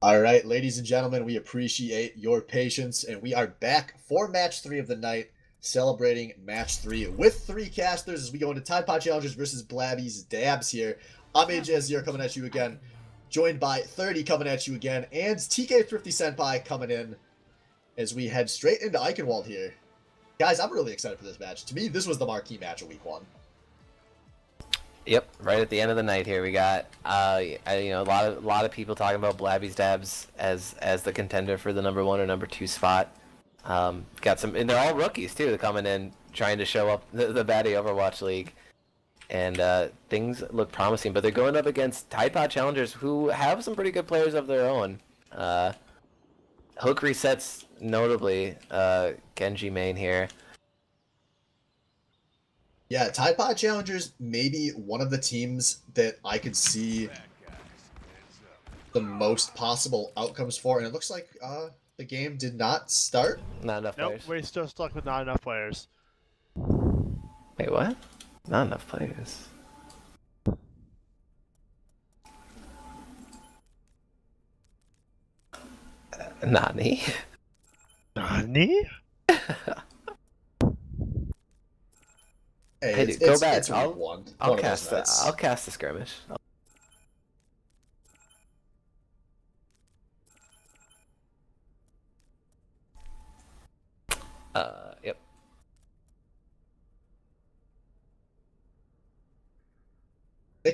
All right, ladies and gentlemen, we appreciate your patience, and we are back for match 3 of the night, celebrating match 3 with 3 casters as we go into Tide Pod Challengers versus Blabby's Dabs here. I'm AJ0 coming at you again, joined by 30 coming at you again, and TK Thrifty Senpai coming in as we head straight into Eichenwald here. Guys, I'm really excited for this match. To me, this was the marquee match of week 1. Yep, right at the end of the night here we got a lot of people talking about Blabby's Dabs as the contender for the number 1 or number 2 spot. Got some, and they're all rookies too, coming in trying to show up the baddie Overwatch League, and things look promising. But they're going up against Tide Pod Challengers who have some pretty good players of their own. Hook resets notably, Genji main here. Yeah, Tide Pod Challengers maybe one of the teams that I could see the most possible outcomes for, and it looks like the game did not start. Not enough Nope, players. we're still stuck with not enough players. Wait, what? Not enough players. Nani? Nani? Hey, Hey, it's, dude, go it's, back. it's week I'll 1. I'll One of cast those nights. I'll cast the skirmish. Yep. They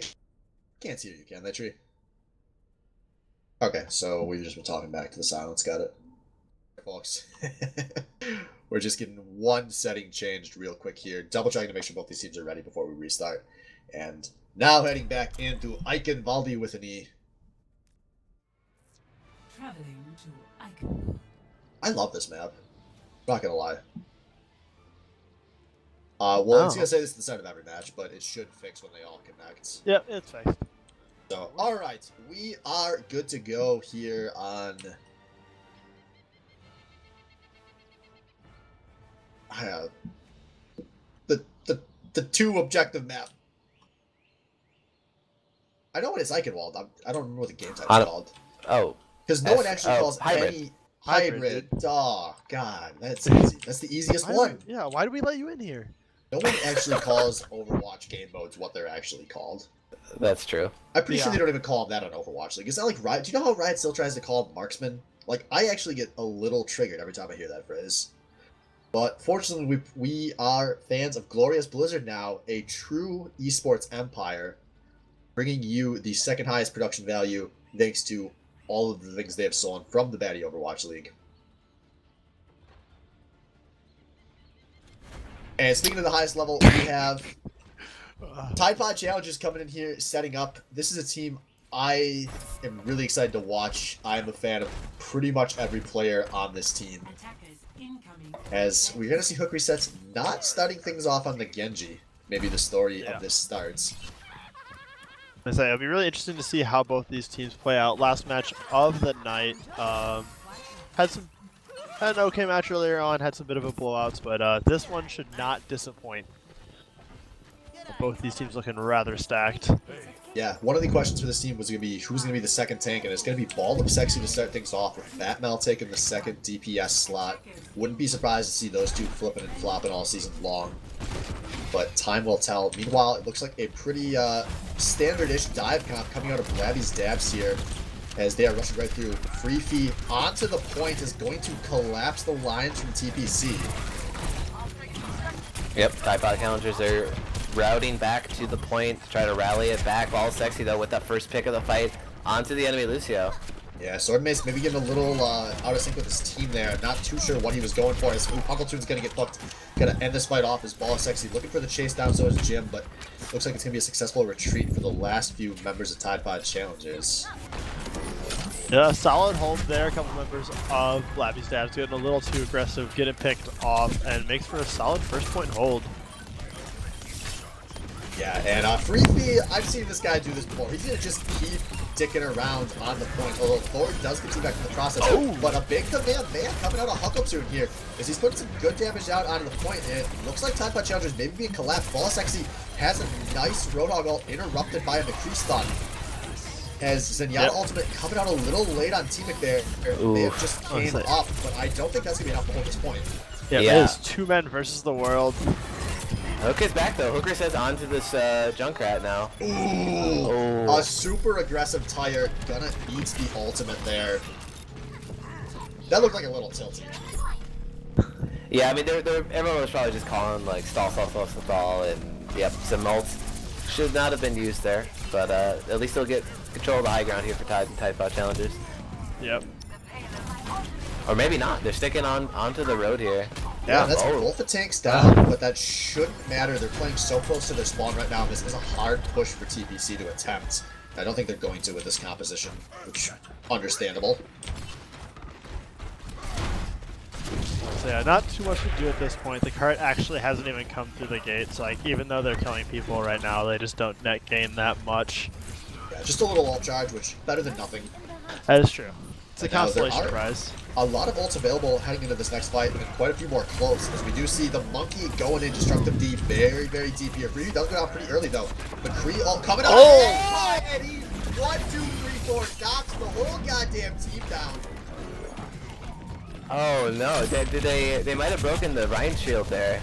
can't see you, can they, Tree? Okay, so we've just been talking back to the silence, got it. Folks, we're just getting one setting changed real quick here, double checking to make sure both these teams are ready before we restart. And now heading back into Eichenwalde with an E. Traveling to Eichenwald. I love this map. Not gonna lie. Well, it's gonna say this at the start of every match, but it should fix when they all connect. Yep, it's fixed. So, alright, we are good to go here on the 2 objective map. I know what it's Eichenwald. I don't remember what the game type is called. Oh. Because no one actually calls hybrid. any Hybrid. Oh, God, that's easy. That's the easiest one. Yeah, why did we let you in here? No one actually calls Overwatch game modes what they're actually called. That's true. I'm pretty sure Yeah. they don't even call them that on Overwatch League. It's not like Riot. Do you know how Riot still tries to call them marksman? Like, I actually get a little triggered every time I hear that phrase. But fortunately, we are fans of Glorious Blizzard now, a true esports empire, bringing you the second highest production value thanks to all of the things they have stolen from the baddie Overwatch League. And speaking of the highest level, we have Tide Pod Challengers coming in here, setting up. This is a team I am really excited to watch. I am a fan of pretty much every player on this team. Attackers incoming. As we're going to see Hook resets not starting things off on the Genji. Maybe the story Yeah. of this starts. I say it'll be really interesting to see how both these teams play out. Last match of the night had an okay match earlier on, had some bit of a blowouts, but this one should not disappoint. Both these teams looking rather stacked. Yeah, one of the questions for this team was going to be who's going to be the second tank, and it's going to be BOL of Sexy to start things off with Fat Mel taking the second DPS slot. Wouldn't be surprised to see those two flipping and flopping all season long, but time will tell. Meanwhile, it looks like a pretty standard-ish dive comp coming out of Blabby's Dabs here, as they are rushing right through. Free Fee onto the point is going to collapse the lines from TPC. Yep, Tide Pod Challengers are routing back to the point to try to rally it back. All Sexy though with that first pick of the fight onto the enemy Lucio. Yeah, Sword Mace maybe getting a little out of sync with his team there. Not too sure what he was going for. As Punkletoon's going to get hooked. Going to end this fight off as BOL of Sexy looking for the chase down, so is Jim, but looks like it's going to be a successful retreat for the last few members of Tide Pod Challengers. Yeah, solid hold there. A couple members of Blabby's Dabs getting a little too aggressive, getting picked off, and makes for a solid first point hold. Yeah, and Free Fee, I've seen this guy do this before. He's going to just keep dicking around on the point, although Thor does continue back to the process. Oh. But a big command man coming out of Huckleton here as he's putting some good damage out onto the point, and it looks like Tide Pod Challengers maybe being collapsed. BOL of Sexy has a nice Roadhog ult interrupted by a McCree stun. As Zenyatta Yep. ultimate coming out a little late on Teamic there. They have just came Honestly. up, but I don't think that's going to be enough to hold this point. Yeah, Yeah. it is 2 men versus the world. Hooker's back though. Hooker says onto this Junkrat now. Ooh, Oh. a super aggressive tire. Gonna eat the ultimate there. That looked like a little tilty. Yeah, I mean, everyone was probably just calling like stall, and yep, some ults should not have been used there, but at least they'll get control of the high ground here for Tide and Tide Pod challenges. Yep. Or maybe not. They're sticking onto the road here. Yeah, that's Oh. both the tanks down, but that shouldn't matter. They're playing so close to their spawn right now. This is a hard push for TPC to attempt. I don't think they're going to with this composition, which understandable. So yeah, not too much to do at this point. The cart actually hasn't even come through the gates. Like, even though they're killing people right now, they just don't net gain that much. Yeah, just a little ult charge, which better than nothing. That is true. It's a And now there consolation are prize. a lot of ults available heading into this next fight, and quite a few more close, as we do see the Monkey going in Destructive D very, very deep here. Free does go down pretty early, though. McCree ult coming out. Oh! And he 1, 2, 3, 4 knocks the whole goddamn team down. Oh no, they might have broken the Rhine shield there.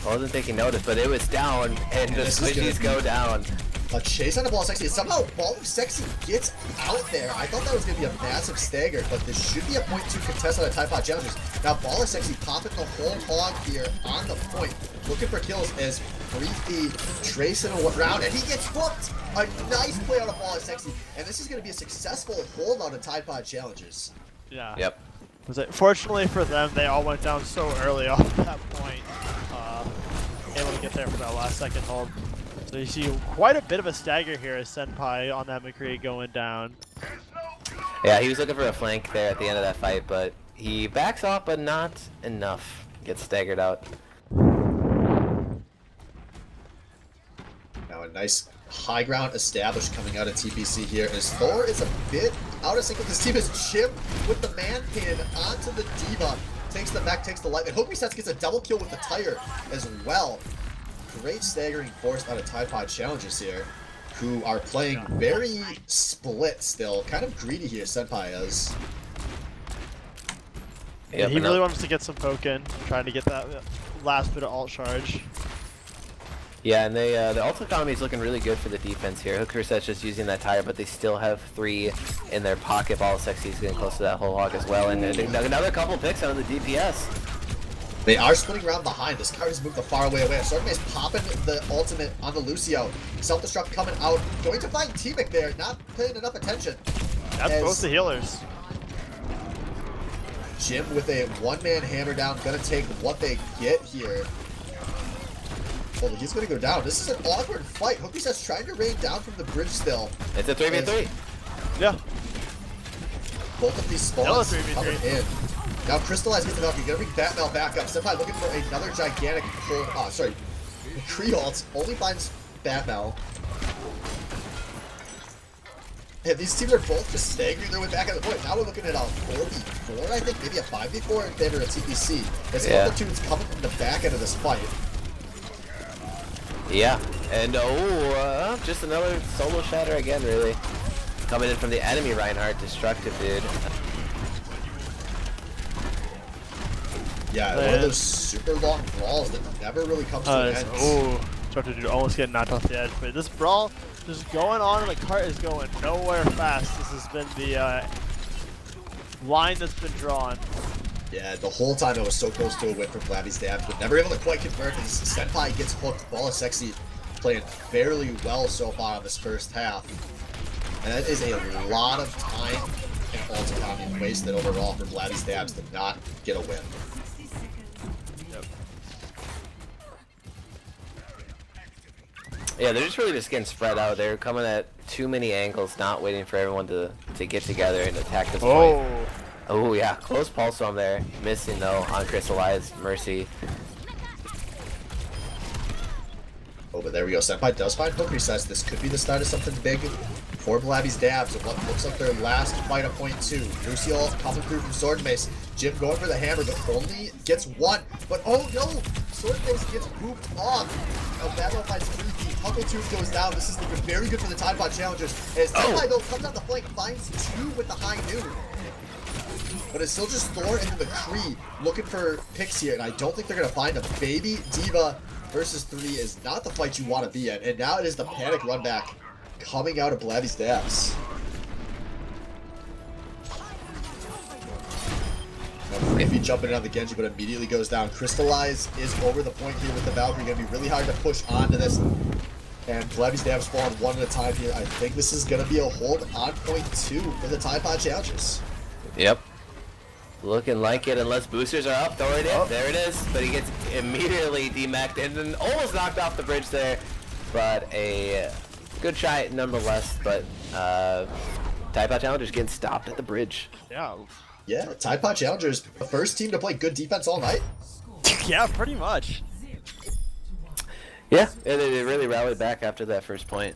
I wasn't taking notice, but it was down, and the This is gonna squishies be- go down. A chase on the Ball of Sexy, and somehow Ball of Sexy gets out there. I thought that was going to be a massive stagger, but this should be a .2 contest on a Tide Pod Challengers. Now Ball of Sexy popping the whole hog here on the point, looking for kills as Briefy tracing around, and he gets hooked! A nice play out of Ball of Sexy, and this is going to be a successful holdout of Tide Pod Challengers. Yeah. Yep. Fortunately for them, they all went down so early off that point. Able to get there for that last second hold. So you see quite a bit of a stagger here as Senpai on that McCree going down. Yeah, he was looking for a flank there at the end of that fight, but he backs off, but not enough. Gets staggered out. Now a nice high ground established coming out of TPC here, as Thor is a bit out of sync with his team as Chip with the man pin onto the Diva. Takes the mech, takes the light, and Hope Resets gets a double kill with the tire as well. Great staggering force out of Tide Pod Challengers here, who are playing very split still. Kind of greedy here, Senpai is. Yep, He and really up- wants to get some poke in, trying to get that last bit of ult charge. Yeah, and the ult economy is looking really good for the defense here. Hooker Set's just using that tire, but they still have 3 in their pocket. Ball of Sexy is getting close to that whole hog as well, and another couple picks out of the DPS. They are splitting around behind. This card has moved the far away. Sorgmay's popping the ultimate on the Lucio. Self-destruct coming out. Going to find T-Mic there. Not paying enough attention. That's As both the healers. Jim with a one-man hammer down. Gonna take what they get here. Oh, he's gonna go down. This is an awkward fight. Hookie says trying to rain down from the bridge still. It's a 3v3. Yeah. Both of these Still a spawns 3v3. coming in. Now Crystallize gets the Valkyrie. Gonna bring Batmel back up. Senpai looking for another gigantic pull. McCree ult only finds Batmel. And these teams are both just staggering their way back at the point. Now we're looking at a 4v4, I think, maybe a 5v4 in favor of TPC. As Yeah. Multitude's coming from the back end of this fight. Yeah, and just another solo shatter again, really. Coming in from the enemy Reinhardt, destructive dude. Yeah, one of those super long brawls that never really comes to an end. Oh, Destructive Dude almost getting knocked off the edge. But this brawl just going on, and the cart is going nowhere fast. This has been the line that's been drawn. Yeah, the whole time I was so close to a win from Blabby's dabs, but never able to quite convert. As Senpai gets hooked. Ball of Sexy playing fairly well so far in this first half. And that is a lot of time and ult economy wasted overall for Blabby's dabs to not get a win. Yeah, they're just really just getting spread out. They're coming at too many angles, not waiting for everyone to get together and attack this point. Oh yeah, close pulse from there. Missing though on Crystallize, Mercy. Oh, but there we go. Senpai does find hook resets. This could be the start of something big for Blabby's dabs of what looks like their last fight at point 2. Luciol coming through from Sword Mace. Jim going for the hammer, but only gets one. But oh no! Sword Mace gets pooped off. Now Battle finds 3 feet. Huckletooth goes down. This is looking very good for the Tide Pod challengers. As Tenpai though comes on the flank, finds 2 with the high noon. But it's still just Thor and the Kree looking for picks here, and I don't think they're gonna find him. Baby Diva versus 3 is not the fight you want to be in, and now it is the panic run back coming out of Blabby's dabs. Iffy jumping in on the Genji, but immediately goes down. Crystallize is over the point here with the Valkyrie. Gonna be really hard to push onto this. And Blabby's dabs spawn one at a time here. I think this is gonna be a hold on point 2 for the Tide Pod challengers. Yep. Looking like it, unless boosters are up. Throw it in. Oh. There it is. But he gets immediately demacked and then almost knocked off the bridge there. But a good try nonetheless. But Tide Pod challengers getting stopped at the bridge. Yeah, Tide Pod challengers, the first team to play good defense all night. Yeah, pretty much. Yeah, and they really rallied back after that first point.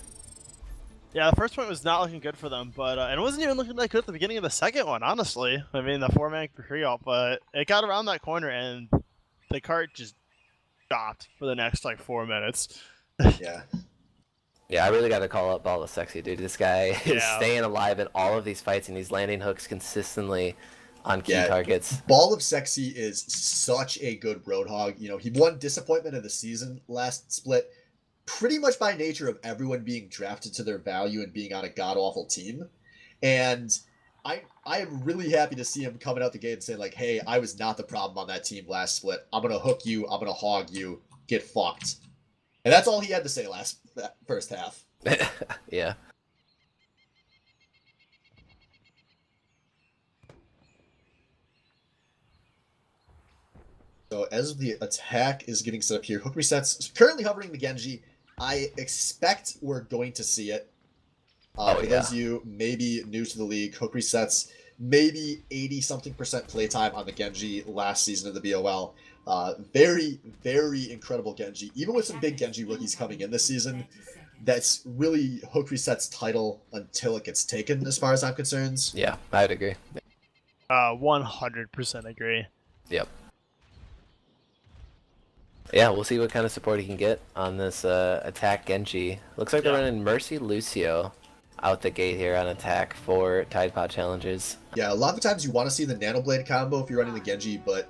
Yeah, the first point was not looking good for them, but and it wasn't even looking that good at the beginning of the second one, honestly. I mean, the 4-man Kree-ult, but it got around that corner and the cart just stopped for the next like 4 minutes. Yeah. Yeah, I really got to call up BOL Sexy, dude. This guy is staying alive in all of these fights, and he's landing hooks consistently on key targets. Ball of Sexy is such a good Roadhog. You know, he won Disappointment of the Season last split, pretty much by nature of everyone being drafted to their value and being on a god-awful team. And I am really happy to see him coming out the gate and saying, like, hey, I was not the problem on that team last split. I'm going to hook you. I'm going to hog you. Get fucked. And that's all he had to say that first half. Yeah. So as the attack is getting set up here, hook resets currently hovering the Genji. I expect we're going to see it. For those of you maybe new to the league, hook resets maybe 80-something% playtime on the Genji last season of the BOL. Very, very incredible Genji. Even with some big Genji rookies coming in this season, that's really hook reset's title until it gets taken, as far as I'm concerned. Yeah, I'd agree. 100% agree. Yep. Yeah, we'll see what kind of support he can get on this attack Genji. Looks like they're running Mercy Lucio out the gate here on attack for Tide Pod challenges. Yeah, a lot of the times you want to see the Nano Blade combo if you're running the Genji, but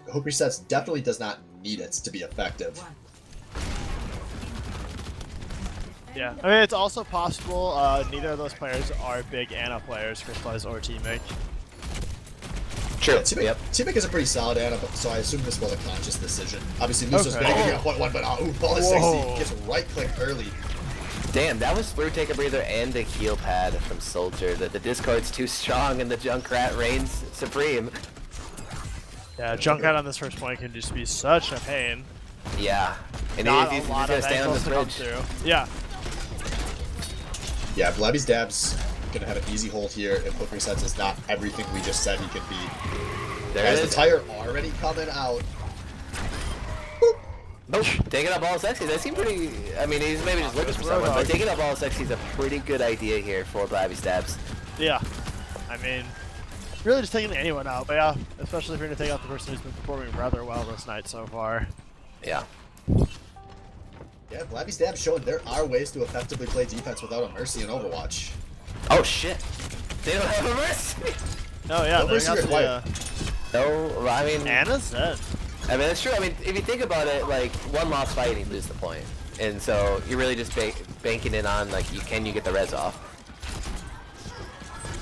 hook resets definitely does not need it to be effective. Yeah, I mean, it's also possible neither of those players are big Ana players, Crystallize or T-Mic. True. Yeah, T-Mic is a pretty solid Ana, so I assume this was a conscious decision. Obviously, Luso's going to give you a point 1, but Ball is 60 gets right-click early. Damn, that was through Take a Breather and a heal pad from Soldier. The Discord's too strong and the Junkrat reigns supreme. Yeah, Junkrat on this first point can just be such a pain. Yeah. And Not he's a lot gonna of stay on this angles to come bridge. through. Yeah. Yeah, Blabby's dabs gonna have an easy hold here if hook resets is not everything we just said he could be. There As it the is. tire already coming out. Nope. Taking up BOL Sexy, that seemed pretty... I mean, he's maybe just looking for someone, but taking up BOL Sexy is a pretty good idea here for Blabby Stabs. Yeah. I mean, really just taking anyone out, but yeah, especially if you're going to take out the person who's been performing rather well this night so far. Yeah. Yeah, Blabby's dabs showing there are ways to effectively play defense without a Mercy in Overwatch. Oh, shit. They don't have a Mercy! Oh yeah, No they Mercy got required. No, I mean... Ana's dead. I mean, it's true. I mean, if you think about it, like, one lost fight and you lose the point. And so, you're really just banking it on, like, can you get the res off?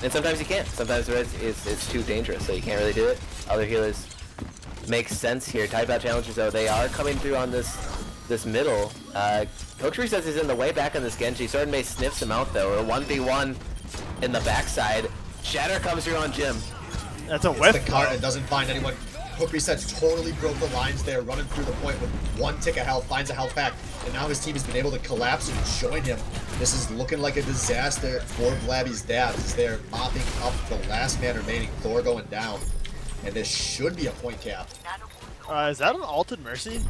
And sometimes you can't. Sometimes the res is too dangerous, so you can't really do it. Other healers make sense here. Tide Pod challenges, though, they are coming through on this middle. Coach says he's in the way back on this Genji. Sword Mace sniffs him out, though. A 1v1 in the backside. Shatter comes through on Jim. That's a It's whiff. the cart and doesn't find anyone. Hook resets totally broke the lines there, running through the point with 1 tick of health, finds a health pack, and now his team has been able to collapse and join him. This is looking like a disaster for Blabby's dabs as they're mopping up the last man remaining, Thor going down. And this should be a point cap. Is that an ulted Mercy?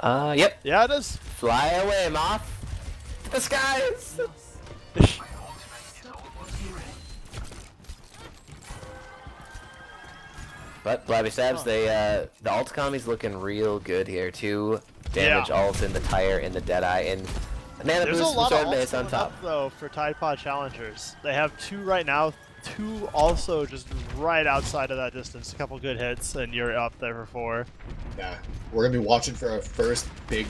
Yep. Yeah, it is. Fly away, Moth. To the skies. But Blabby Stabs, the ult economy's looking real good here. 2 damage ults in the Tire and the Deadeye, and Nana There's a boost lot from of Sword ults Base on going top. up, though, for Tide Pod challengers. They have 2 right now, 2 also just right outside of that distance. A couple good hits, and you're up there for 4. Yeah, we're gonna be watching for our first big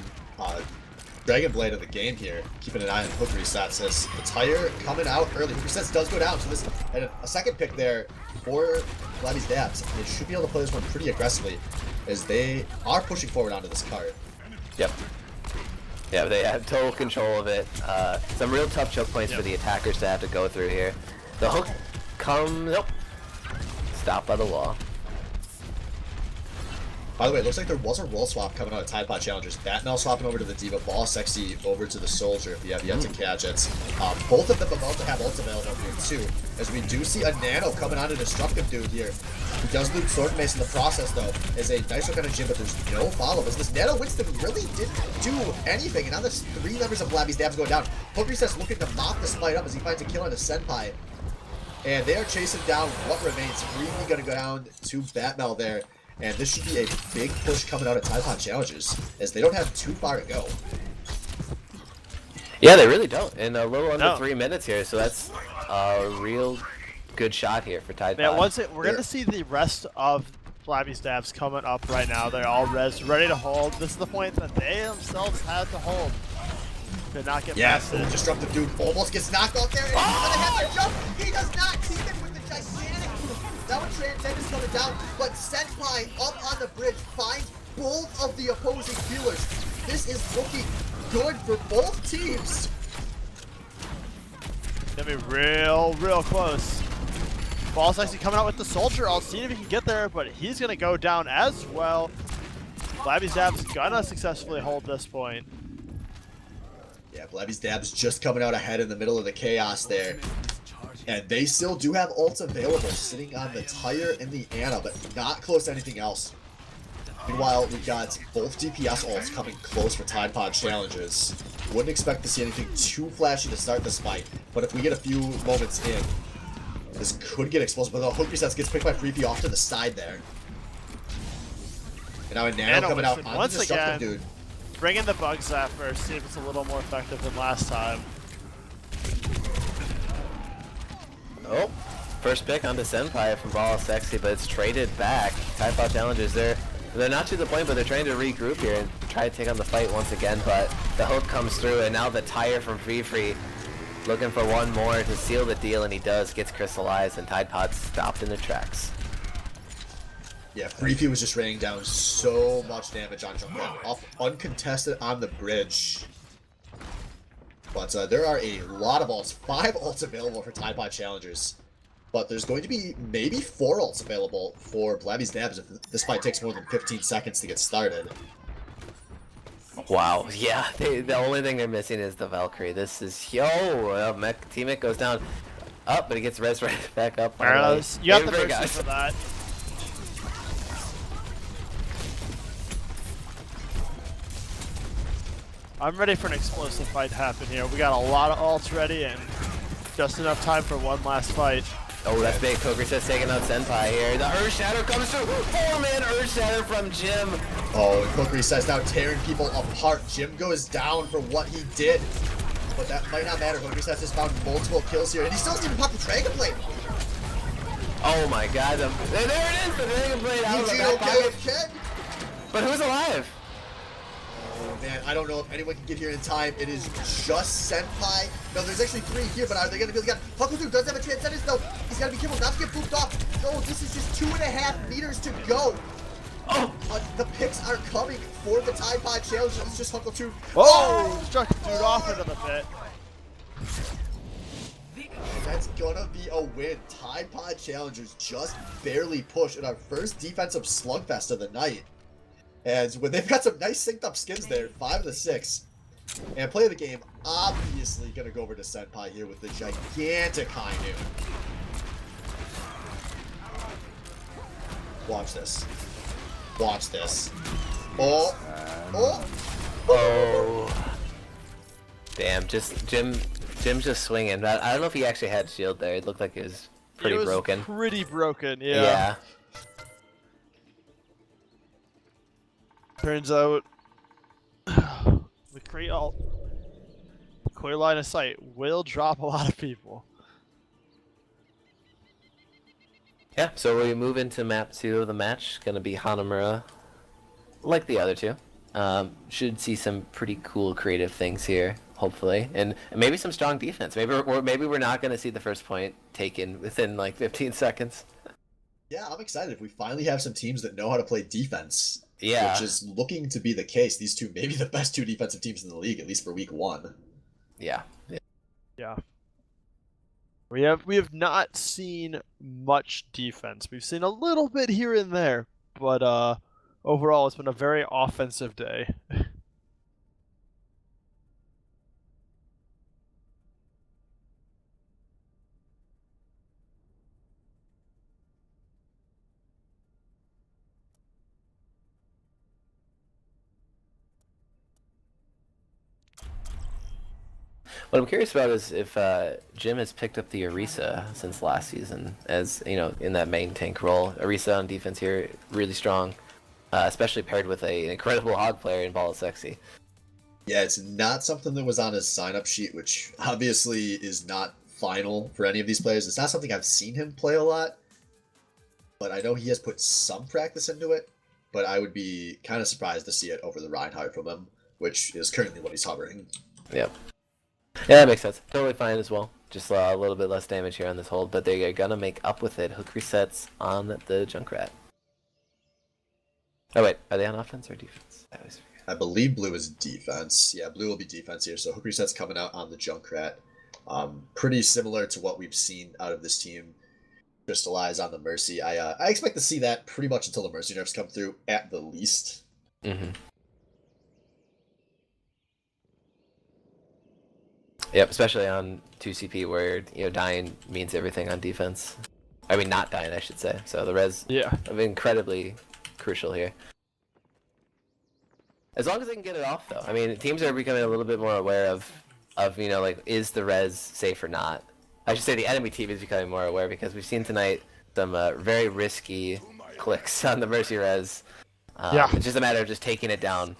Dragon Blade of the game here. Keeping an eye on hook resets. As the Tire coming out early. Hook resets does go down, so this and a second pick there for Blabby's Dabs. They should be able to play this one pretty aggressively, as they are pushing forward onto this cart. Yep. Yeah, they have total control of it. Some real tough choke points for the attackers to have to go through here. The hook comes. Nope. Stopped by the wall. By the way, it looks like there was a role swap coming out of Tide Pod Challengers. Batmel swapping over to the Diva, Ball Sexy over to the Soldier if you have yet to catch it. Both of them about to have ults available here too, as we do see a Nano coming on a Destructive Dude here. He does loot Sword Mace in the process though, is a nice kind of Jim, but there's no follow-up. As this Nano Winston really didn't do anything, and now there's 3 members of Blabby's Dabs going down. Hook Resets looking to mop the Smite up as he finds a kill on a Senpai. And they are chasing down what remains. Really gonna go down to Batmel there. And this should be a big push coming out of Tide Pod Challenges, as they don't have too far to go. Yeah, they really don't. In a little under 3 minutes here, so that's a real good shot here for Tide Pod. Yeah, we're going to see the rest of Blabby's Dabs coming up right now. They're all ready to hold. This is the point that they themselves had to hold. To not get past it. Destructive Dude almost gets knocked off there, and he's gonna have to jump. He does not keep it with the gigantic move. That one Transcend is coming down, but Senpai up on the bridge finds both of the opposing healers. This is looking good for both teams. Gonna be real close. Ball's actually coming out with the Soldier. I'll see if he can get there, but he's gonna go down as well. Blabby's Dab's gonna successfully hold this point. Yeah, Blabby's Dab's just coming out ahead in the middle of the chaos there. And they still do have ults available, sitting on the Tire and the Ana, but not close to anything else. Meanwhile, we've got both DPS ults coming close for Tide Pod Challenges. Wouldn't expect to see anything too flashy to start this fight, but if we get a few moments in, this could get explosive. But the Hook Resets gets picked by Freepy off to the side there. And now a Nano coming out on the Destructive Dude. Bring in the Bug Zap first, see if it's a little more effective than last time. Oh, first pick onto Senpai from Ball Sexy, but it's traded back. Tide Pod Challengers, they're not to the point, but they're trying to regroup here and try to take on the fight once again, but the hook comes through, and now the Tire from Free looking for one more to seal the deal, and he does, gets crystallized, and Tide Pod stopped in the tracks. Yeah, Freepy was just raining down so much damage on Jungle, off uncontested on the bridge. But there are a lot of ults, 5 ults available for Tide Pod Challengers. But there's going to be maybe 4 ults available for Blabby's Dabs if this fight takes more than 15 seconds to get started. Wow, yeah, the only thing they're missing is the Valkyrie. This is, teammate goes down, up, but he gets res right back up. Carlos, you got the mercy for that. I'm ready for an explosive fight to happen here. We got a lot of ults ready and just enough time for one last fight. Oh, that's big. Poker says taking out Senpai here. The Earth Shatter comes through. 4-man Earth Shatter from Jim. Oh, and Poker Resets now tearing people apart. Jim goes down for what he did. But that might not matter. Poker Resets has found multiple kills here, and he still doesn't even pop the Dragon Blade. Oh my god. There it is. The Dragon Blade out of the back pocket. But who's alive? Oh man, I don't know if anyone can get here in time. It is just Senpai. No, there's actually 3 here, but are they gonna be able to get... Huckledude does have a Transcendence though. He's gotta be careful not to get booped off. No, this is just 2.5 meters to go. Oh, the picks are coming for the Tide Pod Challenge. It's just Huckledude. Oh, struck the dude off into the pit. That's gonna be a win. Tide Pod Challengers just barely push in our first defensive slugfest of the night. And when they've got some nice synced up skins there, 5 of the 6. And play of the game, obviously gonna go over to Senpai here with the gigantic high noon. Watch this. Watch this. Oh. Oh. Oh. Damn, just Jim's just swinging. I don't know if he actually had shield there. It looked like it was pretty broken. Pretty broken, yeah. Yeah. Turns out the clear line of sight will drop a lot of people. Yeah, so we move into map 2 of the match. Gonna be Hanamura, like the other two. Should see some pretty cool creative things here, hopefully, and maybe some strong defense. Maybe we're not gonna see the first point taken within like 15 seconds. Yeah, I'm excited. We finally have some teams that know how to play defense. Yeah. Which is looking to be the case. These two may be the best two defensive teams in the league, at least for week 1. Yeah. Yeah. We have not seen much defense. We've seen a little bit here and there, but overall it's been a very offensive day. What I'm curious about is if Jim has picked up the Orisa since last season, as you know, in that main tank role. Orisa on defense here, really strong, especially paired with an incredible hog player in BOL Sexy. Yeah, it's not something that was on his sign-up sheet, which obviously is not final for any of these players. It's not something I've seen him play a lot, but I know he has put some practice into it, but I would be kind of surprised to see it over the Reinhardt from him, which is currently what he's hovering. Yep. Yeah, that makes sense. Totally fine as well. Just a little bit less damage here on this hold, but they're gonna make up with it. Hook resets on the Junkrat. Oh wait, are they on offense or defense? I always forget. I believe blue is defense. Yeah, blue will be defense here, so hook reset's coming out on the Junkrat. Pretty similar to what we've seen out of this team. Crystallize on the Mercy. I expect to see that pretty much until the Mercy nerfs come through, at the least. Mm-hmm. Yep, especially on 2CP where, you know, dying means everything on defense. I mean, not dying, I should say. So the res have been incredibly crucial here. As long as they can get it off, though. I mean, teams are becoming a little bit more aware of you know, like, is the res safe or not? I should say the enemy team is becoming more aware, because we've seen tonight some very risky clicks on the Mercy res. It's just a matter of just taking it down.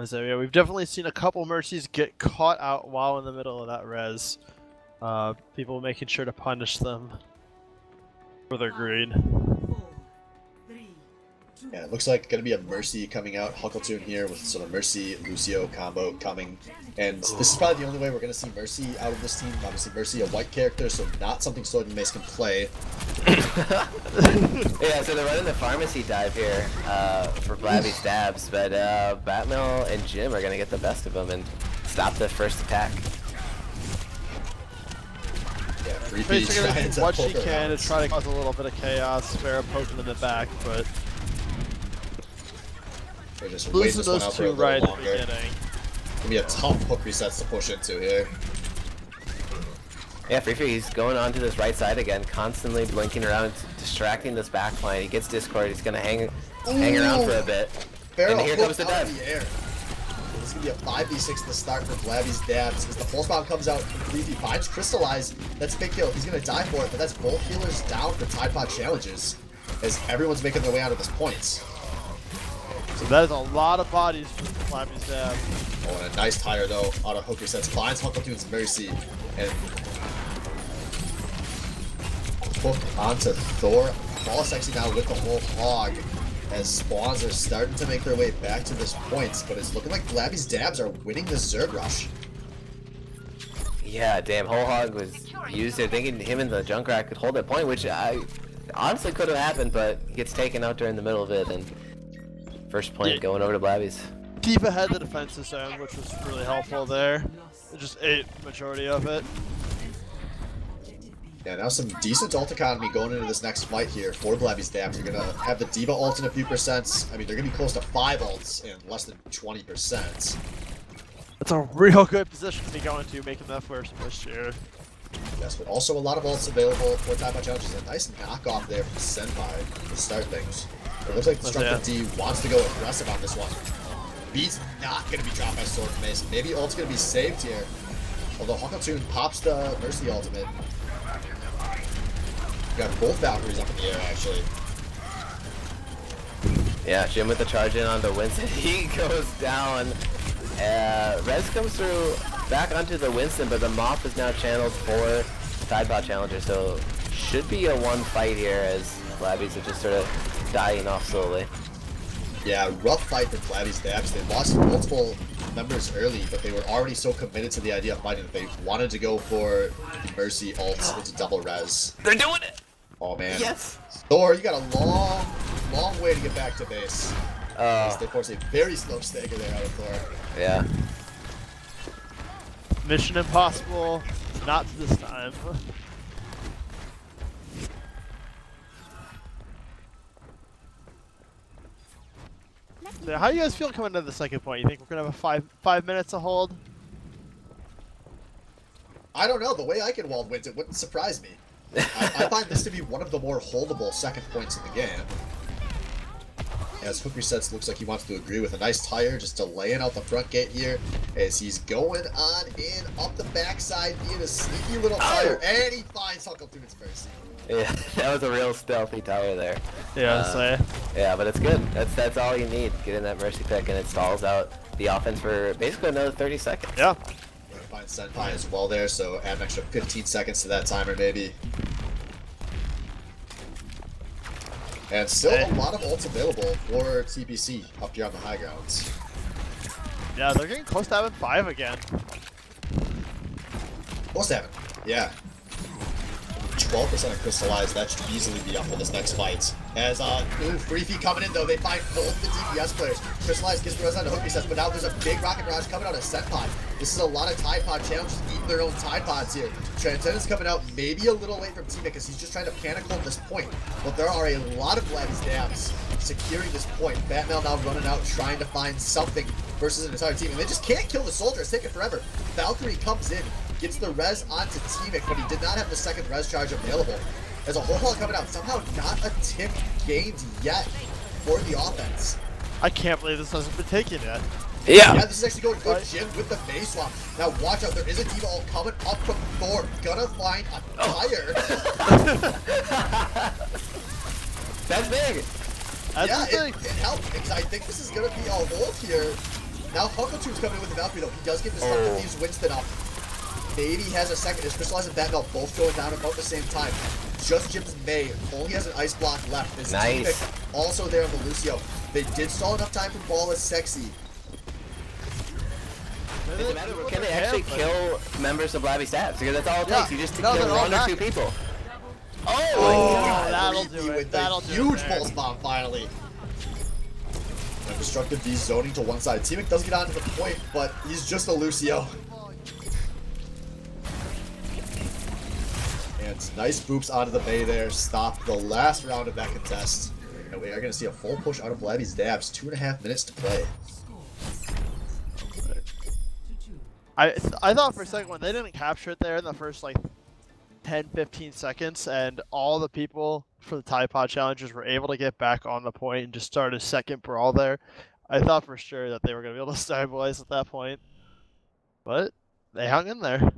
So yeah, we've definitely seen a couple Mercies get caught out while in the middle of that res. People making sure to punish them for their greed. 4, 3, 2, Yeah, it looks like going to be a Mercy coming out. Huckletune here with sort of Mercy Lucio combo coming. And this is probably the only way we're going to see Mercy out of this team. Obviously, Mercy a white character, so not something Sword and Mace can play. Yeah, so they're running the pharmacy dive here for Blabby's dabs, but Batmill and Jim are going to get the best of them and stop the first attack. Yeah, Free Face are trying gonna do to what pull she her can to out. try to cause a little bit of chaos. Farrah poking in the back, but They're just waiting losing this one those out for a two little right at the longer. beginning. Gonna be a tough hook resets to push into here. Yeah, Free-Free's going onto this right side again, constantly blinking around, distracting this back line. He gets Discord, he's gonna hang around for a bit. Farrah And here hooked comes the out dive. of the air. This is gonna be a 5v6 to start for Blabby's dabs. As the pulse bomb comes out, he finds Crystallize. That's a big kill. He's gonna die for it, but that's both healers down for Tide Pod challenges, as everyone's making their way out of this point. So that is a lot of bodies for Blabby's dab. Oh, and a nice tire though out of hook resets. Finds Huckletoon's Mercy and hook onto Thor. BOL Sexy now with the whole hog, as spawns are starting to make their way back to this point, but it's looking like Blabby's dabs are winning the Zerg rush. Yeah, damn, Whole Hog was used there thinking him and the Junkrat could hold that point, which I honestly could have happened, but he gets taken out during the middle of it, and first point going over to Blabby's. Deep ahead the defensive zone, which was really helpful there. It just ate majority of it. Yeah, now some decent ult economy going into this next fight here for Blabby's dabs. They're gonna have the Diva ult in a few percents. I mean, they're gonna be close to 5 ults in less than 20%. That's a real good position to be going to, making that first push here. Yes, but also a lot of ults available for Tide Pod challenges. A nice knockoff there from Senpai to start things. It looks like Destructive D wants to go aggressive on this one. B's not going to be dropped by Sword and Mace. Maybe ult's going to be saved here. Although Huckletune pops the Mercy ultimate. Got both Valkyries up in the air, actually. Yeah, Jim with the charge in onto Winston. He goes down. Rez comes through back onto the Winston, but the Moth is now channeled for Tidebot Challenger, so should be a one fight here as Blabby's are just sort of dying off slowly. Yeah, rough fight for Blabby's Dabs. They lost multiple members early, but they were already so committed to the idea of fighting that they wanted to go for the Mercy ult into double res. They're doing it! Oh man. Yes! Thor, you got a long way to get back to base. Oh, They force a very slow stagger there out of Thor. yeah. Mission impossible. Not this time. So how do you guys feel coming to the second point? You think we're gonna have a five minutes to hold? I don't know. The way Eichenwald wins, it wouldn't surprise me. I find this to be one of the more holdable second points in the game. As Hook Resets looks like he wants to agree with a nice tire, just delaying out the front gate here as he's going on in up the backside being a sneaky little tire, and he finds Huckle through its mercy. Yeah, that was a real stealthy tire there. Yeah, Yeah, but it's good. That's all you need. Get in that Mercy pick and it stalls out the offense for basically another 30 seconds. yeah. Find Senpai as well there, so add an extra 15 seconds to that timer maybe. And still a lot of ults available for TBC up here on the high grounds. Yeah, they're getting close to having 5 again. Close to having, yeah. 12% of Crystallize, that should easily be up for this next fight. As, free feed coming in though, they find both the DPS players. Crystallize gets the rest on the Hook Resets, but now there's a big Rocket Barrage coming out of Set Pod. This is a lot of Tide Pod challenges eating their own Tide Pods here. Transcendent's coming out maybe a little late from Team because he's just trying to panic hold this point. But there are a lot of Blabby's Dabs securing this point. Batmail now running out, trying to find something versus an entire team. And they just can't kill the soldier, it's taking forever. Valkyrie comes in, gets the res onto Teamic, but he did not have the second res charge available. There's a whole haul coming out, somehow not a tick gained yet for the offense. I can't believe this hasn't been taken yet. Yeah. Yeah, this is actually going good. Jim with the base swap. Now watch out, there is a Diva ult coming up from Thor. Gonna find a tire. That's big. That's Yeah, the thing. it helped because I think this is gonna be all ult here. Now Huckletube's coming in with the Valkyrie though. He does get this stuff that leaves Winston up. Maybe has a second. His Crystallize and Batmelt both going down about the same time. Just Jim's May only has an ice block left. This Nice. Teamic also there on the Lucio. They did stall enough time for BOL as sexy. Doesn't matter. Can they actually kill members of Blabby Stabs? Because that's all it Yeah. takes. You just No, kill they're all one or back. 2 people. Oh, that'll Creepy do it. with That'll the do it huge there. pulse bomb finally. And destructive V zoning to one side. Teamic does get onto the point, but he's just a Lucio. And nice boops onto the bay there. Stop the last round of that contest. And we are going to see a full push out of Blabby's Dabs. 2.5 minutes to play. I thought for a second when they didn't capture it there in the first like 10-15 seconds and all the people for the Tide Pod challenges were able to get back on the point and just start a second brawl there, I thought for sure that they were going to be able to stabilize at that point. But they hung in there.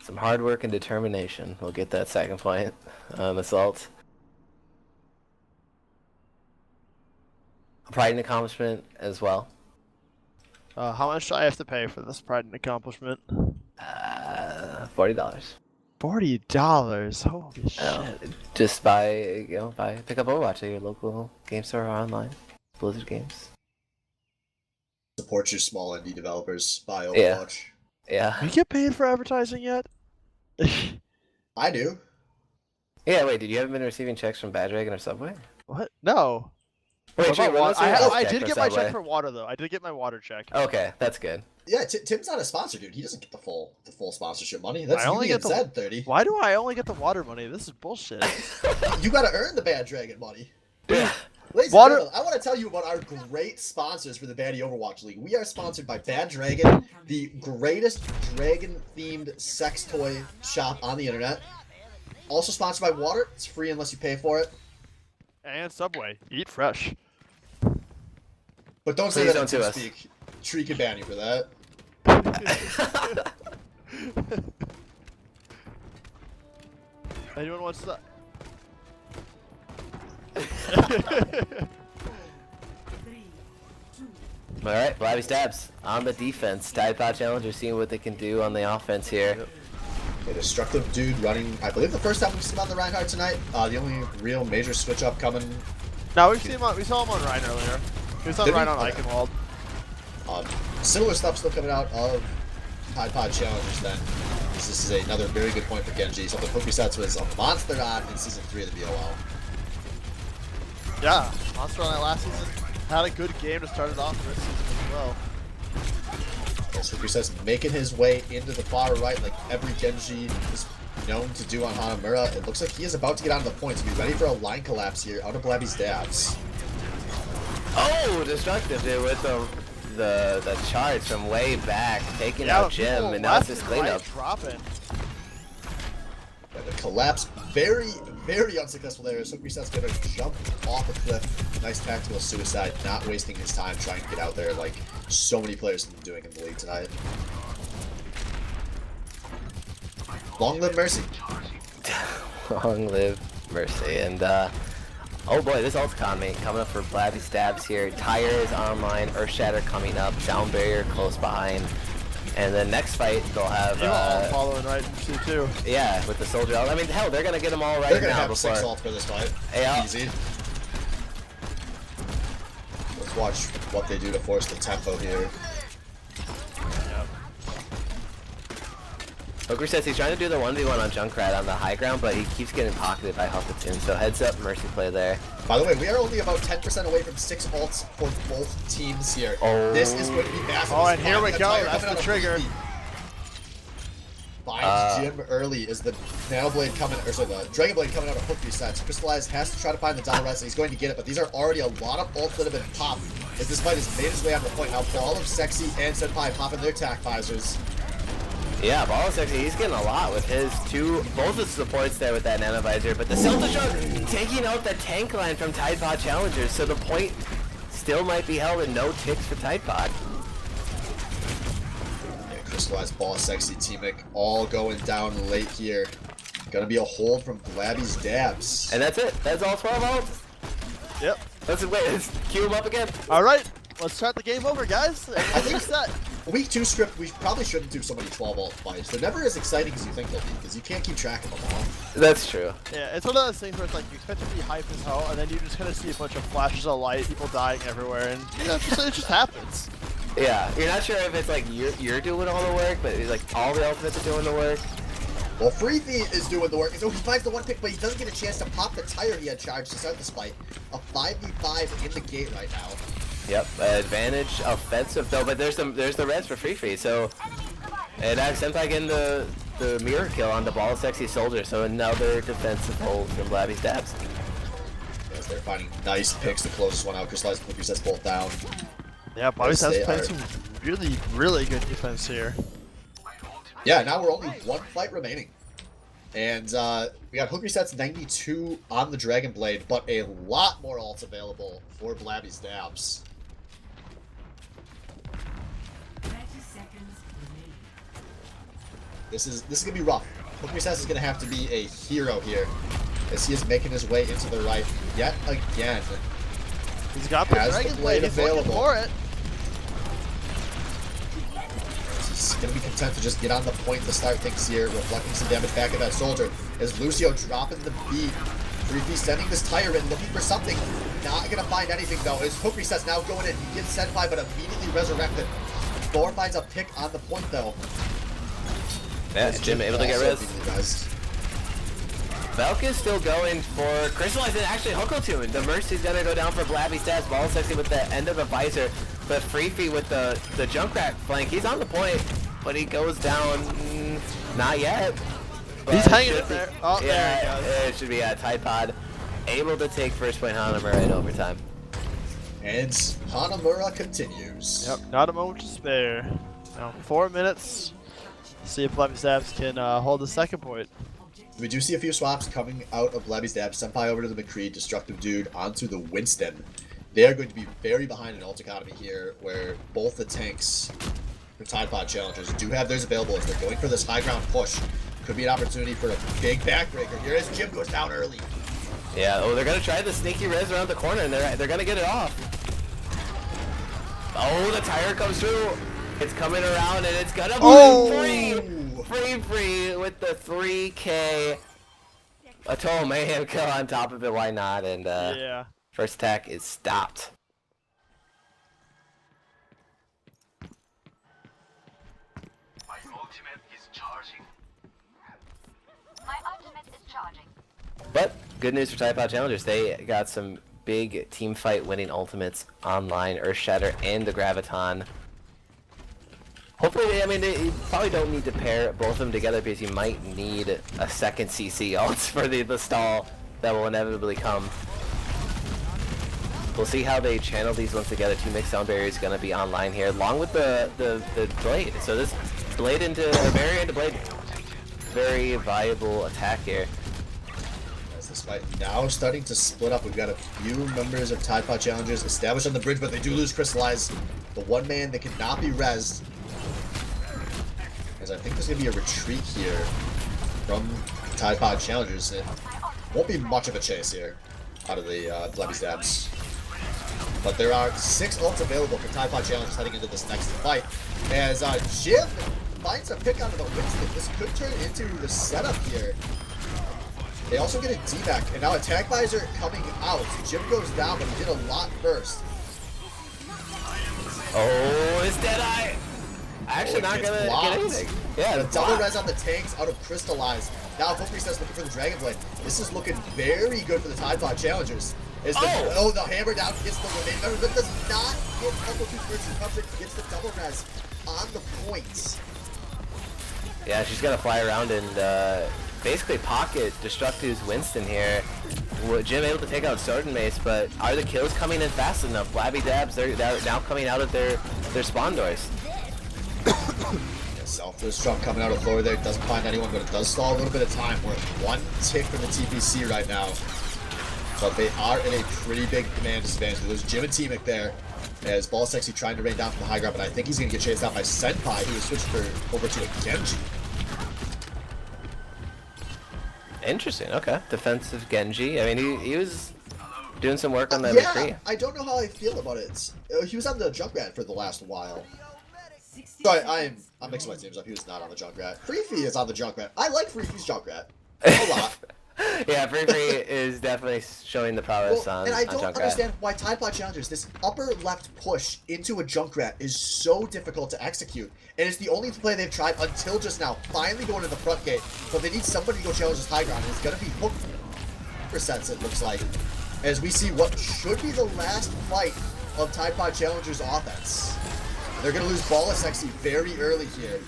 Some hard work and determination will get that second point on Assault. A pride and accomplishment as well. How much do I have to pay for this pride and accomplishment? $40. $40. Holy shit! Just pick up Overwatch at your local game store or online. Blizzard Games. Support your small indie developers. Buy Yeah. Overwatch. Yeah. You get paid for advertising yet? I do. Yeah. Wait, did you haven't been receiving checks from Bad Dragon or Subway? What? No. Wait, What about when water? was your last I check did for get my Subway? check for water though. I did get my water check. Okay, that's good. Yeah, Tim's not a sponsor, dude. He doesn't get the full sponsorship money. That's I only you get the- said 30. Why do I only get the water money? This is bullshit. You gotta earn the Bad Dragon money. Yeah. Ladies Water- and gentlemen, I want to tell you about our great sponsors for the Baddie Overwatch League. We are sponsored by Bad Dragon, the greatest dragon-themed sex toy shop on the internet. Also sponsored by Water. It's free unless you pay for it. And Subway. Eat fresh. But don't say Please that don't in sue us. speak. Tree can ban you for that. Anyone wants that? All right, Blabby Stabs on the defense. Tide Pod Challenger seeing what they can do on the offense here. A destructive dude running, I believe the first time we've seen him on the Reinhardt tonight. The only real major switch up coming. No, we saw him on Ryan earlier. He was on Did we? Ryan on Okay. Eichenwald. Similar stuff still coming out of Tide Pod Challengers then. This is another very good point for Genji. Something Pokesets was a monster on in Season 3 of the BOL. Yeah, Monster on that last season had a good game to start it off this season as well. Yes, Pokesets making his way into the far right like every Genji is known to do on Hanamura. It looks like he is about to get onto the point to be ready for a line collapse here out of Blabby's dabs. Oh, destructive dude with the charge from way back, taking Yeah, out Jim, and now it's left his and cleanup. right dropping. Yeah, the collapse, very, very unsuccessful there. So Reset's gonna jump off a cliff. Nice tactical suicide, not wasting his time trying to get out there like so many players have been doing in the league tonight. Long live Mercy. Long live Mercy. And oh boy, this ult economy coming up for Blabby Stabs here. Tire is online, Earthshatter coming up, Sound Barrier close behind. And then next fight they'll have all following right into too. yeah, with the soldier. I mean, hell, they're gonna get them all right They're gonna now have before. 6 ults for this fight. Yeah. Easy. Let's watch what they do to force the tempo here. Hooker says he's trying to do the 1v1 on Junkrat on the high ground, but he keeps getting pocketed by Huffleton, so heads up, Mercy play there. By the way, we are only about 10% away from 6 ults for both teams here. Oh. This is going to be massive. Oh, This and is here we the go. tire That's coming the out of trigger. Blabby. Finds Jim early is the Nano Blade coming, or sorry, the Dragon Blade coming out of hook resets. Crystallize has to try to find the Donald Rest, and he's going to get it, but these are already a lot of ults that have been popped as this fight has made its way on the point. Now, Ball of Sexy and Senpai popping their tac visors. Yeah, Ball Sexy, he's getting a lot with his both the supports there with that nanovisor, but the Celta Shark taking out the tank line from Tide Pod Challengers, so the point still might be held and no ticks for Tide Pod. Yeah, Crystallized, Ball of Sexy, Teamic all going down late here. Gonna be a hold from Blabby's dabs. And that's it. That's all 12 ults. Yep. Let's queue him up again. All right, let's start the game over, guys. I think Set. Week 2 script, we probably shouldn't do so many 12 ult fights. They're never as exciting as you think they'll be, because you can't keep track of them all. That's true. Yeah, it's one of those things where it's like you expect it to be hype as hell, and then you just kind of see a bunch of flashes of light, people dying everywhere, and you know, it just happens. Yeah, you're not sure if it's like you're doing all the work, but it's like all the ultimates are doing the work. Well, Freethy is doing the work. So he finds the one pick, but he doesn't get a chance to pop the tire he had charged to start this fight. A 5v5 in the gate right now. Yep, advantage offensive though, but there's the res for Free, so and Senpai getting the mirror kill on the Ball of Sexy Soldier, so another defensive hold from Blabby Stabs. As they're finding nice picks to close this one out. Crystallized Cookie sets both down. Yeah, Bobby Yes, has they played are. some really, really good defense here. Yeah, now we're only one fight remaining. And we got hook resets 92 on the Dragon Blade, but a lot more ults available for Blabby's dabs. 30 seconds remaining. This is gonna be rough. Hook resets is gonna have to be a hero here, as he is making his way into the right yet again. He's got the Has the Dragon blade Blade, he's looking available. for it. He's gonna be content to just get on the point to start things here, reflecting some damage back at that soldier. As Lucio dropping the beat. Freethy sending this tire in, looking for something. Not gonna find anything though. His hook resets now going in. He gets Senpai, but immediately resurrected. Thor finds a pick on the point though. Yeah, Jim able to get Also res. being rezzed. Velk is still going for Crystallize and actually Hokotune. The Mercy's gonna go down for Blabby Stabs. Ball Sexy with the end of the visor, but Free with the Junkrat flank. He's on the point, but he goes down. Not yet. But He's hanging should in be- there. Oh, there he yeah, goes. it should be a Tide Pod able to take first point Hanamura in overtime. And Hanamura continues. Yep, not a moment to spare. Now 4 minutes. See if Blabby Stabs can hold the second point. We do see a few swaps coming out of Blabby's dab. Senpai over to the McCree, Destructive Dude onto the Winston. They are going to be very behind an ult economy here, where both the tanks for Tide Pod Challengers do have theirs available as they're going for this high ground push. Could be an opportunity for a big backbreaker here as Jim goes down early. Yeah, oh, they're gonna try the sneaky res around the corner, and they're gonna get it off. Oh, the tire comes through. It's coming around, and it's gonna be free with the 3K. A total mayhem kill on top of it. Why not? And Yeah. first attack is stopped. My ultimate is charging. My ultimate is charging. But good news for Type Out Challengers. They got some big team fight winning ultimates online, Earthshatter and the Graviton. Hopefully, they probably don't need to pair both of them together because you might need a second CC ults for the stall that will inevitably come. We'll see how they channel these ones together. Two mixed sound barrier is going to be online here, along with the blade. So this blade into a barrier into blade, very viable attack here. As this fight now starting to split up, we've got a few members of Tide Pod Challengers established on the bridge, but they do lose Crystallize. The one man that cannot be rezzed. As I think there's going to be a retreat here from Tide Pod Challengers. It won't be much of a chase here out of the Blabby Stabs. But there are 6 ults available for Tide Pod Challengers heading into this next fight. As Jim finds a pick onto the Winston. This could turn into the setup here. They also get a D-back, and now Attack Visor coming out. Jim goes down, but he did a lot first. Oh, it's Deadeye! Actually not gonna get anything. Yeah, the double res on the tanks out of Crystallize. Now Valkyrie says looking for the Dragon Blade. This is looking very good for the Tide Pod Challengers. Is the, the hammer down gets the remain. Remember, that does not get Uncle 2 first recovery, gets the double res on the points. Yeah, she's gonna fly around and basically pocket Destructive's Winston here. Jim able to take out Sword and Mace, but are the kills coming in fast enough? Blabby Dabs, they're now coming out of their spawn doors. Self-destruct coming out of floor there. Doesn't find anyone, but it does stall a little bit of time. We're at 1 tick from the TPC right now. But they are in a pretty big command disadvantage. There's Jim and T-Mic there. As Ball Sexy trying to rain down from the high ground, but I think he's going to get chased out by Senpai, who is switched over to a Genji. Interesting, okay. Defensive Genji. I mean, he was doing some work on the yeah, McCree. I don't know how I feel about it. He was on the Junkrat for the last while. Sorry, I'm mixing my teams up. He was not on the Junkrat. Freefy is on the Junkrat. I like Freefy's Junkrat a lot. Yeah, Freefy is definitely showing the prowess on and I on don't Junkrat. understand why Tide Pod Challengers, this upper left push into a Junkrat is so difficult to execute. And it's the only play they've tried until just now, finally going to the front gate. But they need somebody to go challenge this high ground, and it's going to be Hook percents, it looks like. As we see what should be the last fight of Tide Pod Challengers offense. They're going to lose Ball of Sexy very early here.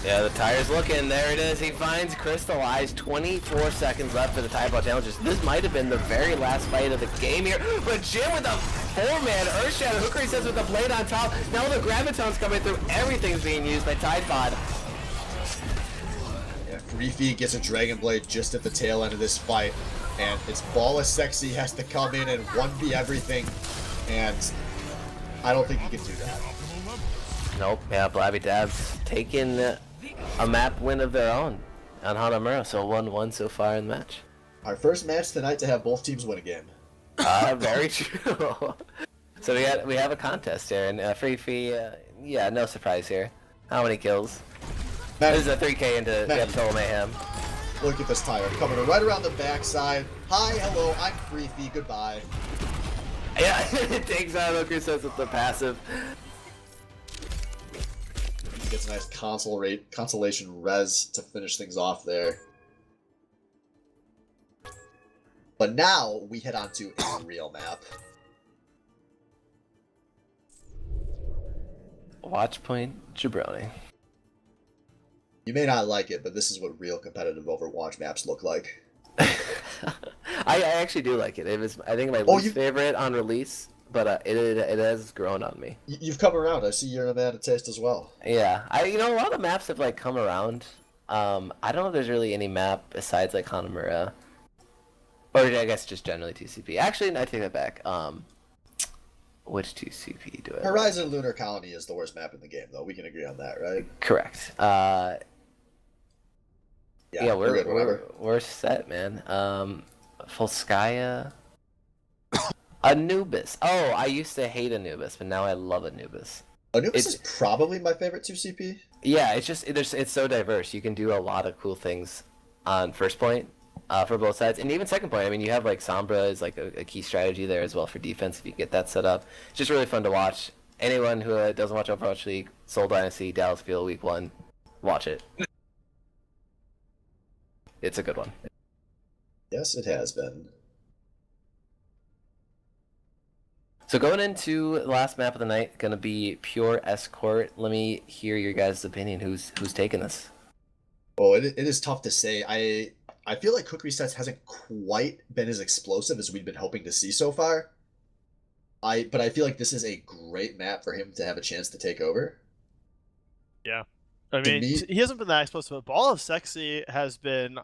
Yeah, the tire's looking. There it is. He finds Crystallize. 24 seconds left for the Tide Pod Challengers. This might have been the very last fight of the game here. But Jim with a 4-man Earthshatter. Hookery says with the blade on top. Now the Graviton's coming through. Everything's being used by Tide Pod. Yeah, Freefy gets a Dragon Blade just at the tail end of this fight. And it's Ball of Sexy has to come in and 1v everything. And I don't think he can do that. Nope. Yeah, Blabby Dabs taking a map win of their own on Hanamura. So 1-1 so far in the match. Our first match tonight to have both teams win a game. Very true. So we have a contest here, and Freefy, yeah, no surprise here. How many kills? Matt, This is a 3K into total mayhem. look at this tire coming right around the backside. Hi, hello, I'm Freefy. Goodbye. Yeah, it takes out Hooker says with the passive. Gets a nice consolation res to finish things off there. But now we head on to a real map. Watchpoint Jabroni. You may not like it, but this is what real competitive Overwatch maps look like. I actually do like it. It was, I think, my least favorite on release, but it has grown on me. You've come around. I see you're a man of taste as well. Yeah, a lot of maps have like come around. I don't know if there's really any map besides like Hanamura, or I guess just generally TCP. Actually, no, I take that back. Which TCP do I? Horizon Lunar Colony is the worst map in the game, though. We can agree on that, right? Correct. Yeah, we're set, man. Volskaya. Anubis. Oh, I used to hate Anubis, but now I love Anubis. Anubis It's- is probably my favorite 2CP. Yeah, it's so diverse. You can do a lot of cool things on first point for both sides, and even second point. I mean, you have like Sombra is like a key strategy there as well for defense if you get that set up. It's just really fun to watch. Anyone who doesn't watch Overwatch League, Seoul Dynasty, Dallas Field Week 1, watch it. It's a good one. Yes, it has been. So going into the last map of the night, gonna be pure escort. Let me hear your guys' opinion. Who's taking this? Oh, it is tough to say. I feel like Quick Resets hasn't quite been as explosive as we've been hoping to see so far. But I feel like this is a great map for him to have a chance to take over. Yeah. I To mean, me- he hasn't been that explosive, but Ball of Sexy has been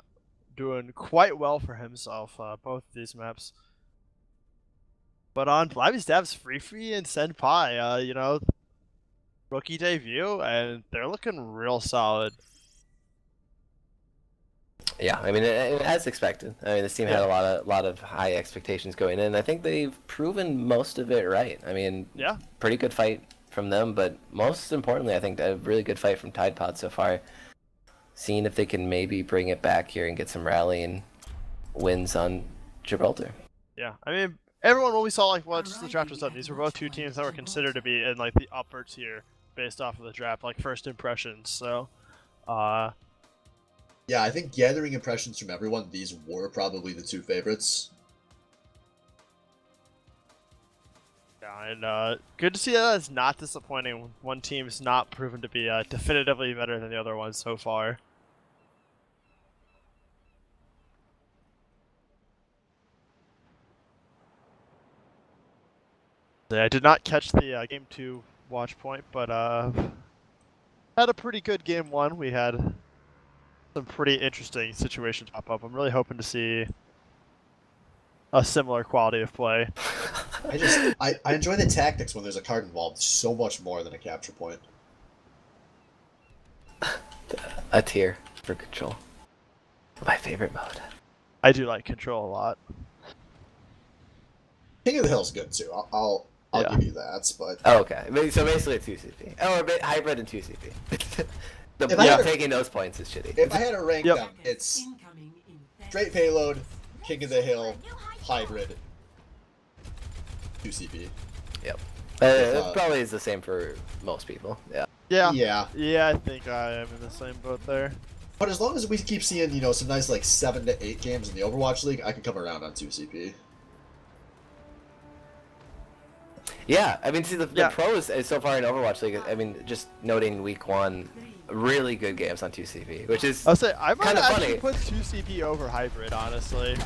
doing quite well for himself, both of these maps. But on Blabby's Dabs, Free and Senpai, you know, rookie debut, and they're looking real solid. Yeah, I mean, as expected. I mean, this team had a lot of high expectations going in. I think they've proven most of it right. I mean, Yeah. pretty good fight from them, but most importantly, I think a really good fight from Tide Pod so far. Seeing if they can maybe bring it back here and get some rallying wins on Gibraltar. Yeah. I mean, everyone, when we saw like once the draft was done, these were both two teams that were considered to be in like the upper tier based off of the draft, like first impressions. So, Yeah, I think gathering impressions from everyone, these were probably the two favorites. yeah, and good to see that it's not disappointing when one team's not proven to be definitively better than the other one so far. Yeah, I did not catch the game 2 watch point, but had a pretty good game 1. We had some pretty interesting situations pop up. I'm really hoping to see a similar quality of play. I enjoy the tactics when there's a card involved so much more than a capture point. A tier for control. My favorite mode. I do like control a lot. King of the Hill's good too. I'll Yeah. give you that, but Oh, okay. So basically a 2CP. Oh, or hybrid and 2CP. If I had a- Taking those points is shitty. if I had to rank Yep. them, it's Incoming in 30 straight payload, King of the Hill, hybrid, 2CP. Yep. Uh, It probably is the same for most people. Yeah. Yeah. Yeah, Yeah, I think I am in the same boat there. but as long as we keep seeing, some nice like 7 to 8 games in the Overwatch League, I can come around on 2CP. Yeah, I mean, see, the Yeah. pros so far in Overwatch League, I mean, just noting week 1, really good games on 2CP, which is... I'll say I might Kinda actually funny. put 2CP over hybrid, honestly.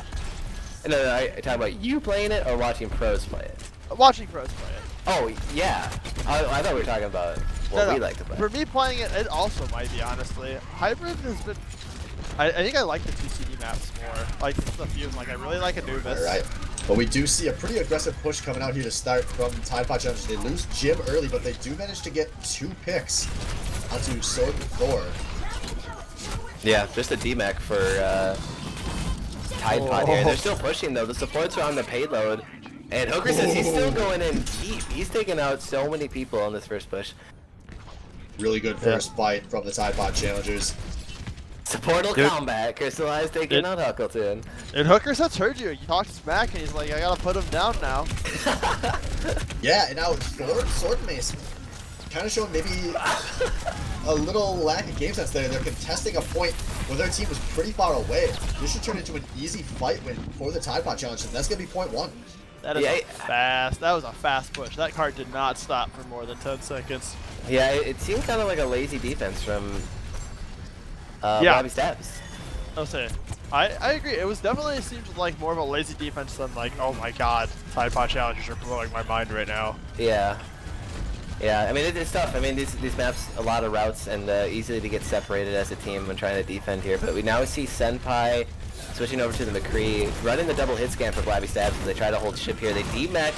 No, I talk about you playing it or watching pros play it. Watching pros play it. Oh, yeah. I thought we were talking about what No, we no. like to play. For me, playing it, it also might be, honestly. Hybrid has been... I think I like the 2CD maps more. Like, the few, like, I really like Anubis. All right. But we do see a pretty aggressive push coming out here to start from Tide Pod Challenge. They lose Jim early, but they do manage to get 2 picks onto Sword and Thor. Yeah, just a DMAC for Tide Pod here. They're still pushing, though. The supports are on the payload. And Hooker says he's still going in deep. He's taking out so many people on this first push. Really good first fight from the Tide Pod Challengers. Supportal Dude. combat. Crystallize taking out Huckleton. And Hooker sets heard you. He talked smack, and he's like, I gotta put him down now. Yeah, and now Thor and Sword Mace kind of showing maybe a little lack of game sense there. They're contesting a point where their team was pretty far away. This should turn into an easy fight win for the Tide Pod Challenge, and that's going to be point 1. That is Yeah, fast. That was a fast push. That card did not stop for more than 10 seconds. Yeah, it seemed kind of like a lazy defense from Yeah. Blabby Stabs. I'll say, I agree. It was definitely seemed like more of a lazy defense than like, oh my god, Tide Pod Challengers are blowing my mind right now. Yeah. Yeah, I mean, it's tough. I mean, these maps, a lot of routes, and easily to get separated as a team when trying to defend here. But we now see Senpai switching over to the McCree, running the double hit scan for Blabby Stabs as they try to hold ship here. They DMAC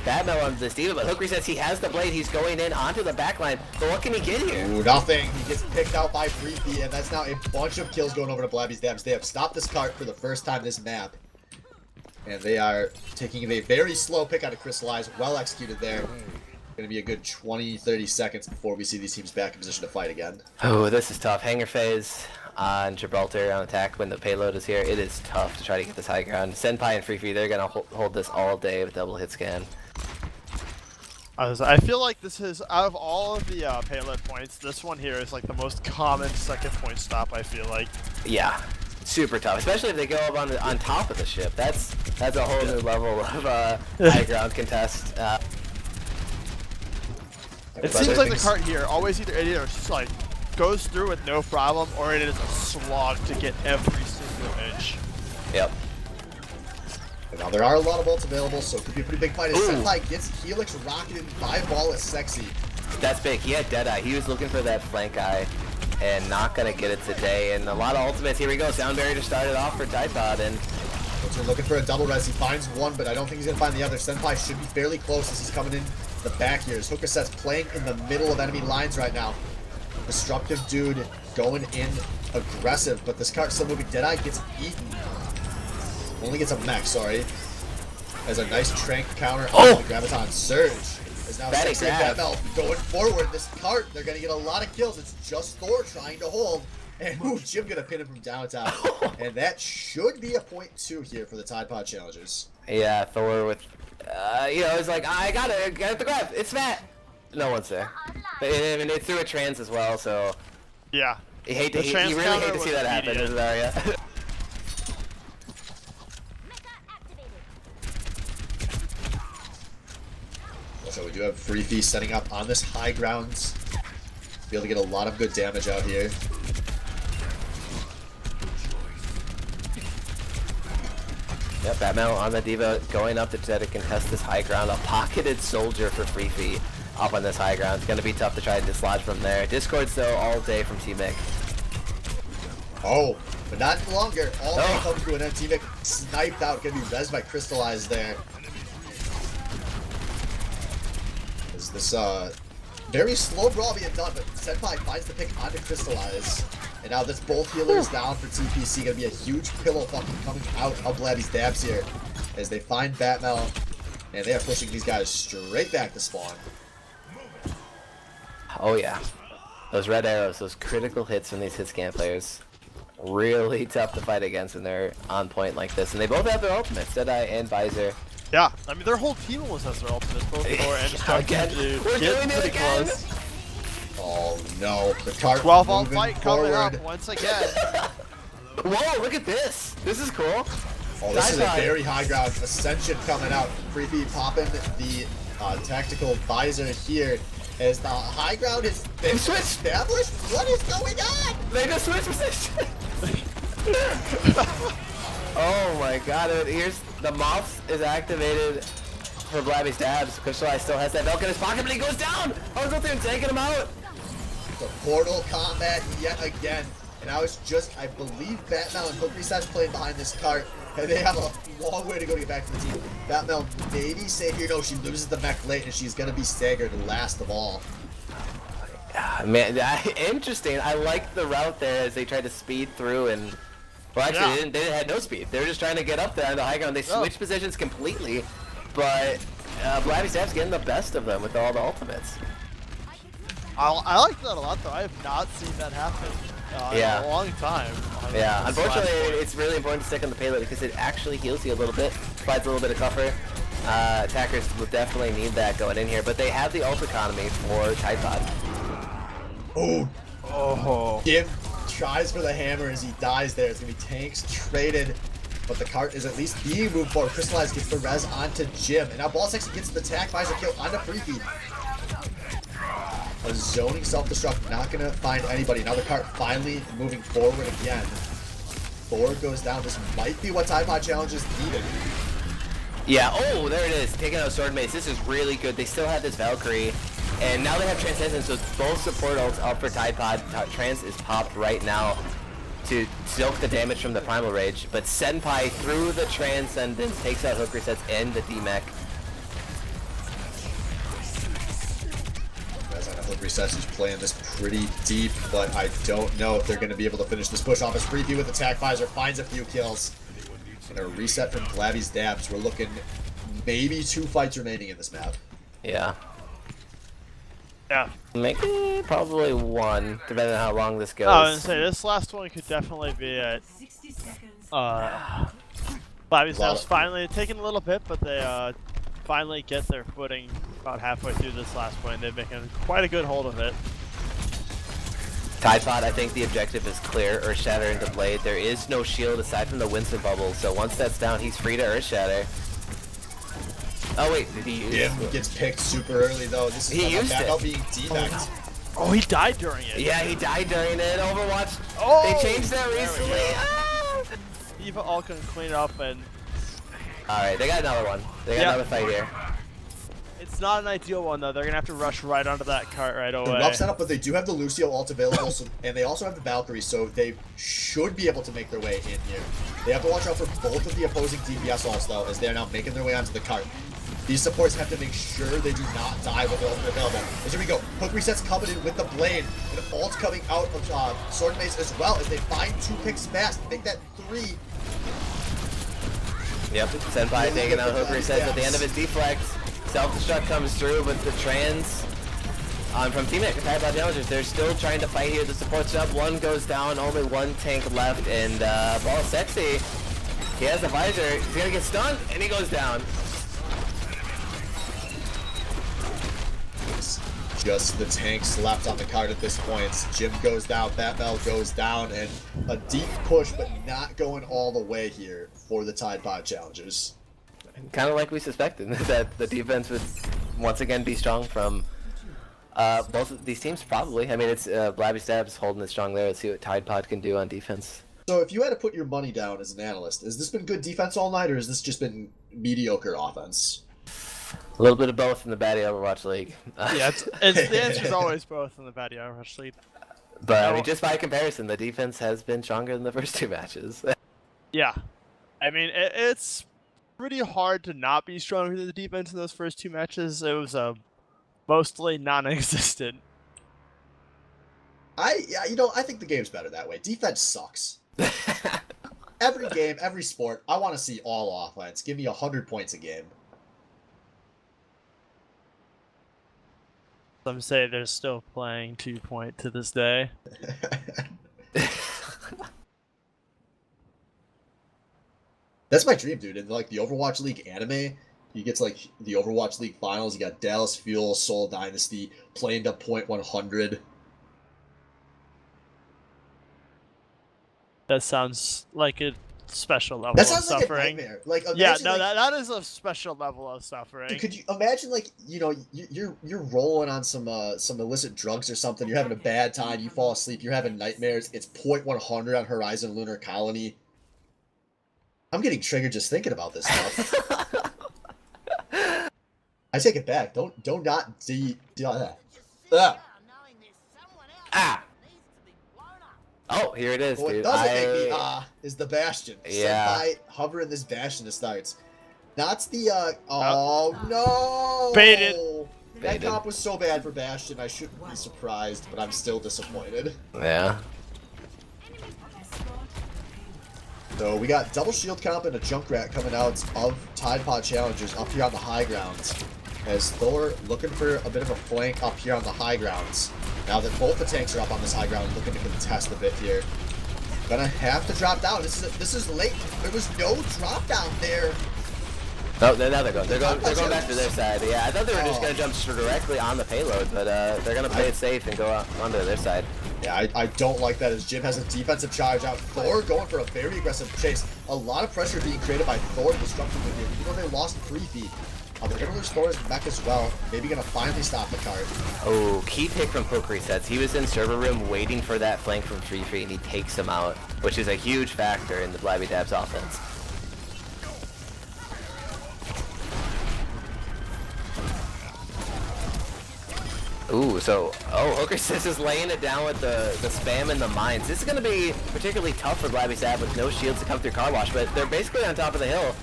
Badmel onto this Diva, but Hooker says he has the blade. He's going in onto the backline. But what can he get here? Ooh, nothing. He gets picked out by Freefy, and that's now a bunch of kills going over to Blabby's Dabs. They have stopped this cart for the first time this map. And they are taking a very slow pick out of Crystallize. Well executed there. Going to be a good 20-30 seconds before we see these teams back in position to fight again. Oh, this is tough. Hanger phase on Gibraltar on attack when the payload is here. It is tough to try to get this high ground. Senpai and Free, they're going to hold this all day with double hit scan. I feel like this is, out of all of the payload points, this one here is like the most common second point stop, I feel like. Yeah, super tough, especially if they go up on top of the ship. That's a whole new level of high ground contest. It seems like the cart here always either just like goes through with no problem, or it is a slog to get every single inch. Yep. And now there are a lot of ults available, so it could be a pretty big fight. As Senpai gets Helix rocketed by BOL as Sexy. That's big. He had Deadeye. He was looking for that flank eye and not going to get it today. And a lot of ultimates. Here we go. Sound Barrier to start it off for Typod. And Ultra looking for a double res. He finds one, but I don't think he's going to find the other. Senpai should be fairly close as he's coming in the back here. His Hooker set's playing in the middle of enemy lines right now. Destructive dude going in aggressive, but this cart still moving. Deadeye gets eaten. Only gets a mech, sorry. Has a nice trank counter on the Graviton Surge. Is now Sexy and Batmel going forward. This cart, they're going to get a lot of kills. It's just Thor trying to hold. And Jim going to pin him from downtown. And that should be a .2 here for the Tide Pod challengers. yeah, Thor with, you know, he's like, I got it the grab. It's Matt. No one's there. I mean, they threw a trans as well, so Yeah. you really hate to see that happen, Zarya. So we do have Free Feast setting up on this high ground. Be able to get a lot of good damage out here. Yep, Batman on the Diva going up to try to contest this high ground. A pocketed soldier for Free Feet up on this high ground. It's going to be tough to try and dislodge from there. Discords though all day from T-Mic. Oh, but not longer. All day comes to an end. T-Mic sniped out. Going to be rezzed by Crystallize there. Is this very slow brawl being done, but Senpai finds the pick onto Crystallize. And now that's both healers down for TPC. Gonna be a huge pillow fucking coming out of Blabby's dabs here as they find Batmel, and they are pushing these guys straight back to spawn. Oh yeah, those red arrows, those critical hits from these hit scan players, really tough to fight against when they're on point like this. And they both have their ultimates, Deadeye and Visor. Yeah, I mean their whole team almost has their ultimates, both Thor and Destructive Dude. We're doing it again. Close. Oh no, the cart 12 volt moving fight forward. coming up once again. Whoa, look at this. This is cool. Oh, this is a very high ground. Ascension coming out. Creepy popping the tactical visor here as the high ground has been established. What is going on? They just switched position. Oh my god, here's the Moth is activated for Blabby's dabs. Crystallize still has that milk in his pocket, but he goes down! I was out there and taking him out! The portal combat yet again. And I believe Batmel and Hook Reset's playing behind this cart. And they have a long way to go to get back to the team. Batmel maybe save here. No, she loses the mech late and she's going to be staggered last of all. Man, interesting. I like the route there as they tried to speed through and... Well, actually, they had no speed. They were just trying to get up there on the high ground. They switched positions completely, but Blabby's dab's getting the best of them with all the ultimates. I like that a lot, though. I have not seen that happen in a long time. Yeah, unfortunately, it's really important to stick on the payload because it actually heals you a little bit, provides a little bit of cover. Attackers will definitely need that going in here, but they have the ult economy for Typod. Oh. Jim tries for the hammer as he dies there. It's going to be tanks traded, but the cart is at least being moved forward. Crystallize gets the res onto Jim, and now Ball Sexy gets the tag visor kill onto Free Feed. A zoning self-destruct, not going to find anybody. Now the cart finally moving forward again. Thor goes down. This might be what Tide Pod challenges needed. Yeah, oh, there it is. Taking out Sword Mace. This is really good. They still have this Valkyrie. And now they have Transcendence, so both support ults up for Tide Pod. Trans is popped right now to soak the damage from the Primal Rage. But Senpai, through the Transcendence, takes out Hook Resets and the D-Mech. Hook Resets is playing this pretty deep, but I don't know if they're going to be able to finish this push off as Free Feed with attack visor finds a few kills. And a reset from Blabby's dabs. We're looking maybe 2 fights remaining in this map. Yeah. Yeah. Maybe probably 1, depending on how long this goes. I was gonna say this last one could definitely be it. 60 seconds. Blabby's Wow. now finally taking a little bit, but they finally get their footing about halfway through this last one. They're making quite a good hold of it. Tide Pod, I think the objective is clear. Earth Shatter into Blade. There is no shield aside from the Winston bubble, so once that's down, he's free to Earth Shatter. Oh wait, did he use Jim gets picked super early though. This is He used back it. out being defect. Oh, he died during it. Yeah, he died during it. Overwatch. Oh! They changed that There we recently. go. Ah! Eva all can clean up, and Alright, they got another one. They got Yep. another fight here. it's not an ideal one though. They're gonna have to rush right onto that cart right The away. rough setup, but they do have the Lucio ult available, so, and they also have the Valkyrie, so they should be able to make their way in here. They have to watch out for both of the opposing DPS ults though, as they're now making their way onto the cart. These supports have to make sure they do not die with their ultimate available. As here we go. Hook resets coming in with the Blade. And ult coming out of Sword Maze as well as they find 2 picks fast. Make that 3. Yep, Senpai taking out Hook resets at the end of his deflect. Self-destruct comes through, but the trans from teammate Tide Pod Challengers, they're still trying to fight here. The support's up, 1 goes down, only 1 tank left, and BOL Sexy, he has the visor, he's gonna get stunned, and he goes down. Just the tanks left on the card at this point. Jim goes down, Batmel goes down, and a deep push, but not going all the way here for the Tide Pod Challengers. Kind of like we suspected, that the defense would once again be strong from both of these teams, probably. I mean, it's Blabby Stabs holding it strong there. Let's see what Tide Pod can do on defense. So if you had to put your money down as an analyst, has this been good defense all night, or has this just been mediocre offense? A little bit of both in the Baddie Overwatch League. Yeah, the answer's always both in the Baddie Overwatch League. But I mean, just by comparison, the defense has been stronger than the first 2 matches. Yeah, I mean it's pretty hard to not be stronger than the defense in those first 2 matches. It was mostly non-existent. I think the game's better that way. Defense sucks. Every game, every sport, I want to see all offense. Give me 100 points a game. Some say they're still playing 2-point to this day. That's my dream, dude. In like the Overwatch League anime, you get to like the Overwatch League finals. You got Dallas Fuel, Soul Dynasty, playing to .100. That sounds like a special level That of sounds like a suffering. nightmare. Like, Yeah, imagine, no, like, that is a special level of suffering. dude, could you imagine, like, you're rolling on some illicit drugs or something. You're having a bad time. You fall asleep. You're having nightmares. It's .100 on Horizon Lunar Colony. I'm getting triggered just thinking about this stuff. I take it back. Don't not Ah! Oh, here it is, What dude. doesn't make me is the Bastion. Yeah. Senpai hovering this Bastion to starts. That's the oh no! Baited. That Baited. comp was so bad for Bastion. I shouldn't be surprised, but I'm still disappointed. Yeah. So we got double shield comp and a Junkrat coming out of Tide Pod Challengers up here on the high grounds. As Thor looking for a bit of a flank up here on the high grounds. Now that both the tanks are up on this high ground, looking to contest a bit here. Gonna have to drop down. This is late. There was no drop down there. No, now they're going. They're going back to their side. Yeah, I thought they were just gonna jump directly on the payload, but they're gonna play it safe and go onto their side. Yeah, I don't like that as Jim has a defensive charge out. Thor going for a very aggressive chase. A lot of pressure being created by Thor destructive with here. Even though they lost 3 feet. They're gonna lose Thor's mech as well. Maybe gonna finally stop the card. Oh, key pick from Poke Resets. He was in server room waiting for that flank from 3-3 and he takes him out, which is a huge factor in the Blabby Dabs offense. Ooh, so, Hooker Sis is laying it down with the spam and the mines. This is going to be particularly tough for Blabby Stab with no shields to come through Car Wash, but they're basically on top of the hill.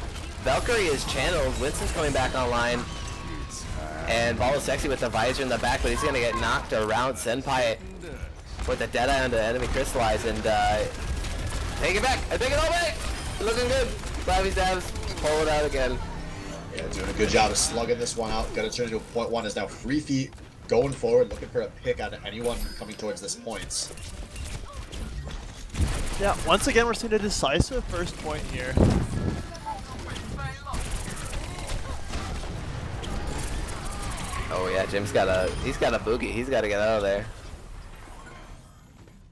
Valkyrie is channeled, Winston's coming back online, and BOL is sexy with the visor in the back, but he's going to get knocked around. Senpai with the Deadeye onto enemy Crystallize, and take it back, I take it all back! Looking good. Blabby Dabs, pull it out again. Yeah, doing a good job of slugging this one out. Gonna turn into a point one. Is now free feet going forward, looking for a pick on anyone coming towards this point. Yeah, once again, we're seeing a decisive first point here. Oh yeah, Jim's got a boogie. He's got to get out of there.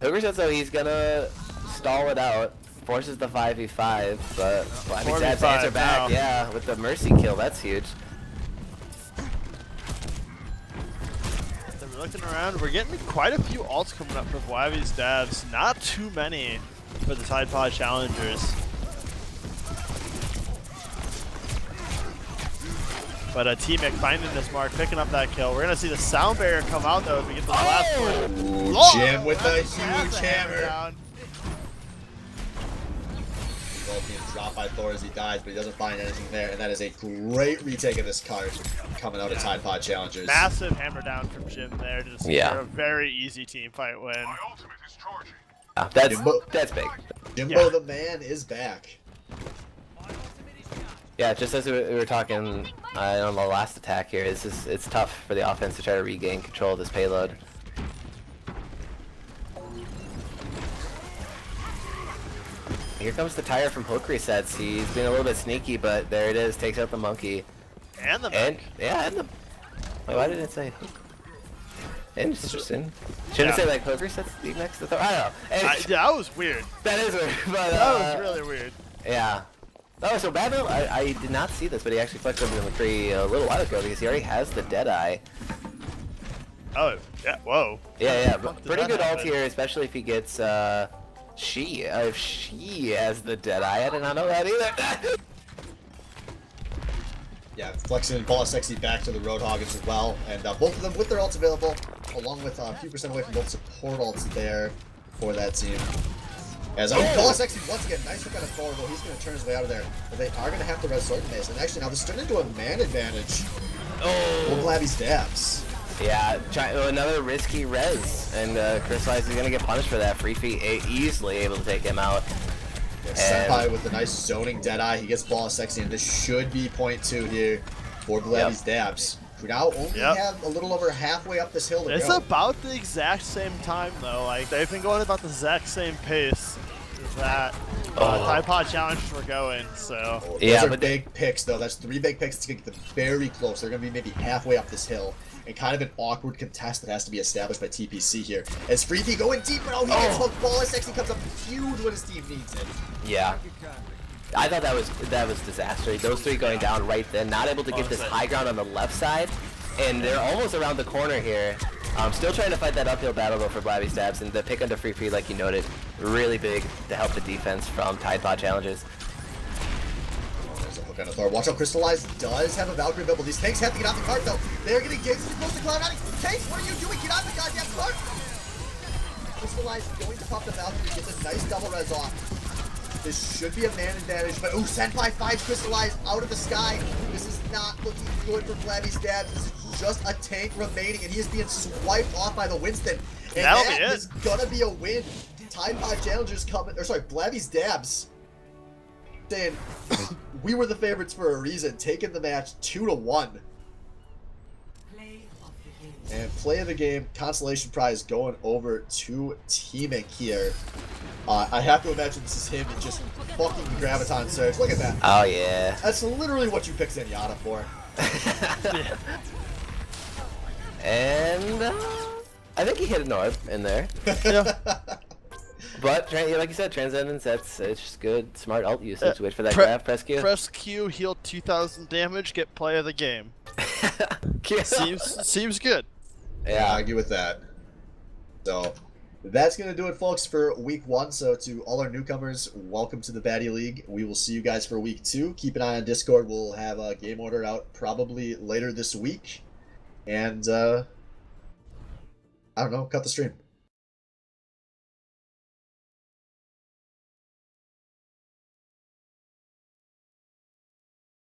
Hooker says though he's gonna stall it out, forces the 5v5, but Blabby Dabs answer back. now. Yeah, with the mercy kill, that's huge. So we're looking around, we're getting quite a few ults coming up for Blabby's Dabs. Not too many for the Tide Pod challengers. But T-Mic finding this mark, picking up that kill. We're gonna see the sound barrier come out though as we get the last one. Ooh, Jim with a huge hammer. Down. Well, being dropped by Thor as he dies, but he doesn't find anything there, and that is a great retake of this card coming out of Tide Pod Challengers. Massive hammer down from Jim there to secure a very easy team fight win. My ultimate is charging. That's big. Jimbo the man is back. Yeah, just as we were talking on the last attack here, it's tough for the offense to try to regain control of this payload. Here comes the tire from hook resets. He's being a little bit sneaky, but there it is. Takes out the monkey. And the And yeah, and the. Wait, why did it say hook? Interesting. Shouldn't it say like hook resets next to Thor? I don't know. And that was weird. that is weird, but That was really weird. yeah. Oh, so Batman, I did not see this, but he actually flexed over the McCree a little while ago because he already has the Deadeye. Oh, yeah, whoa. Yeah, Fuck did pretty that good ult happen? here, especially if he gets she has the Deadeye. I did not know that either. Yeah, flexing and Ball Sexy back to the Roadhog as well, and both of them with their ults available, along with a few percent away from both support ults there for that team. As Ball Sexy once again, nice look on a Thor, though he's going to turn his way out of there, but they are going to have to res Sword Maze, and actually now this turned into a man advantage for Blabby's Dabs. Yeah, another risky res, and Crystallize is gonna get punished for that. Free feet easily able to take him out. Yeah, Senpai with the nice zoning Deadeye, he gets Ball Sexy, and this should be point 2 here for Blabby's Dabs. We now only have a little over halfway up this hill to It's go. about the exact same time though. Like they've been going about the exact same pace as that Tide Pod challengers were going. So Those are big picks though. That's 3 big picks. It's gonna get them very close. They're gonna be maybe halfway up this hill. And kind of an awkward contest that has to be established by TPC here. As Freethy going deeper, he gets hooked. Ball Sexy comes up huge when his team needs it. Yeah. I thought that was disastrous. Those 3 going down right then, not able to get this high ground on the left side, and they're almost around the corner here. Still trying to fight that uphill battle though for Blabby Dabs, and the pick onto Free Free, like you noted, really big to help the defense from Tide Pod challenges. There's a hook on a Thor. Watch out, Crystallize does have a Valkyrie available. These tanks have to get off the cart though. They're getting gigs too close to Cloud9. Tanks, what are you doing? Get off the goddamn cart! Crystallize going to pop the Valkyrie, gets a nice double res off. This should be a man advantage, but Senpai finds Crystallize out of the sky. This is not looking good for Blabby's Dabs. This is just a tank remaining, and he is being swiped off by the Winston. And that is gonna be a win. Tide Pod Challengers coming, or sorry, Blabby's Dabs saying we were the favorites for a reason, taking the match 2-1. And play of the game, consolation prize going over to T-Mic here. I have to imagine this is him and just fucking Graviton Surge. Look at that. Oh yeah. That's literally what you picked Zenyatta for. And I think he hit an orb in there. But like you said, Transcendence, it's just good, smart ult usage. Wait for that grab, press Q. Press Q, heal 2,000 damage, get play of the game. Seems good. Yeah, I agree with that. So that's gonna do it, folks, for week 1. So to all our newcomers, welcome to the Baddie League. We will see you guys for week 2. Keep an eye on Discord. We'll have a game order out probably later this week. And I don't know, cut the stream.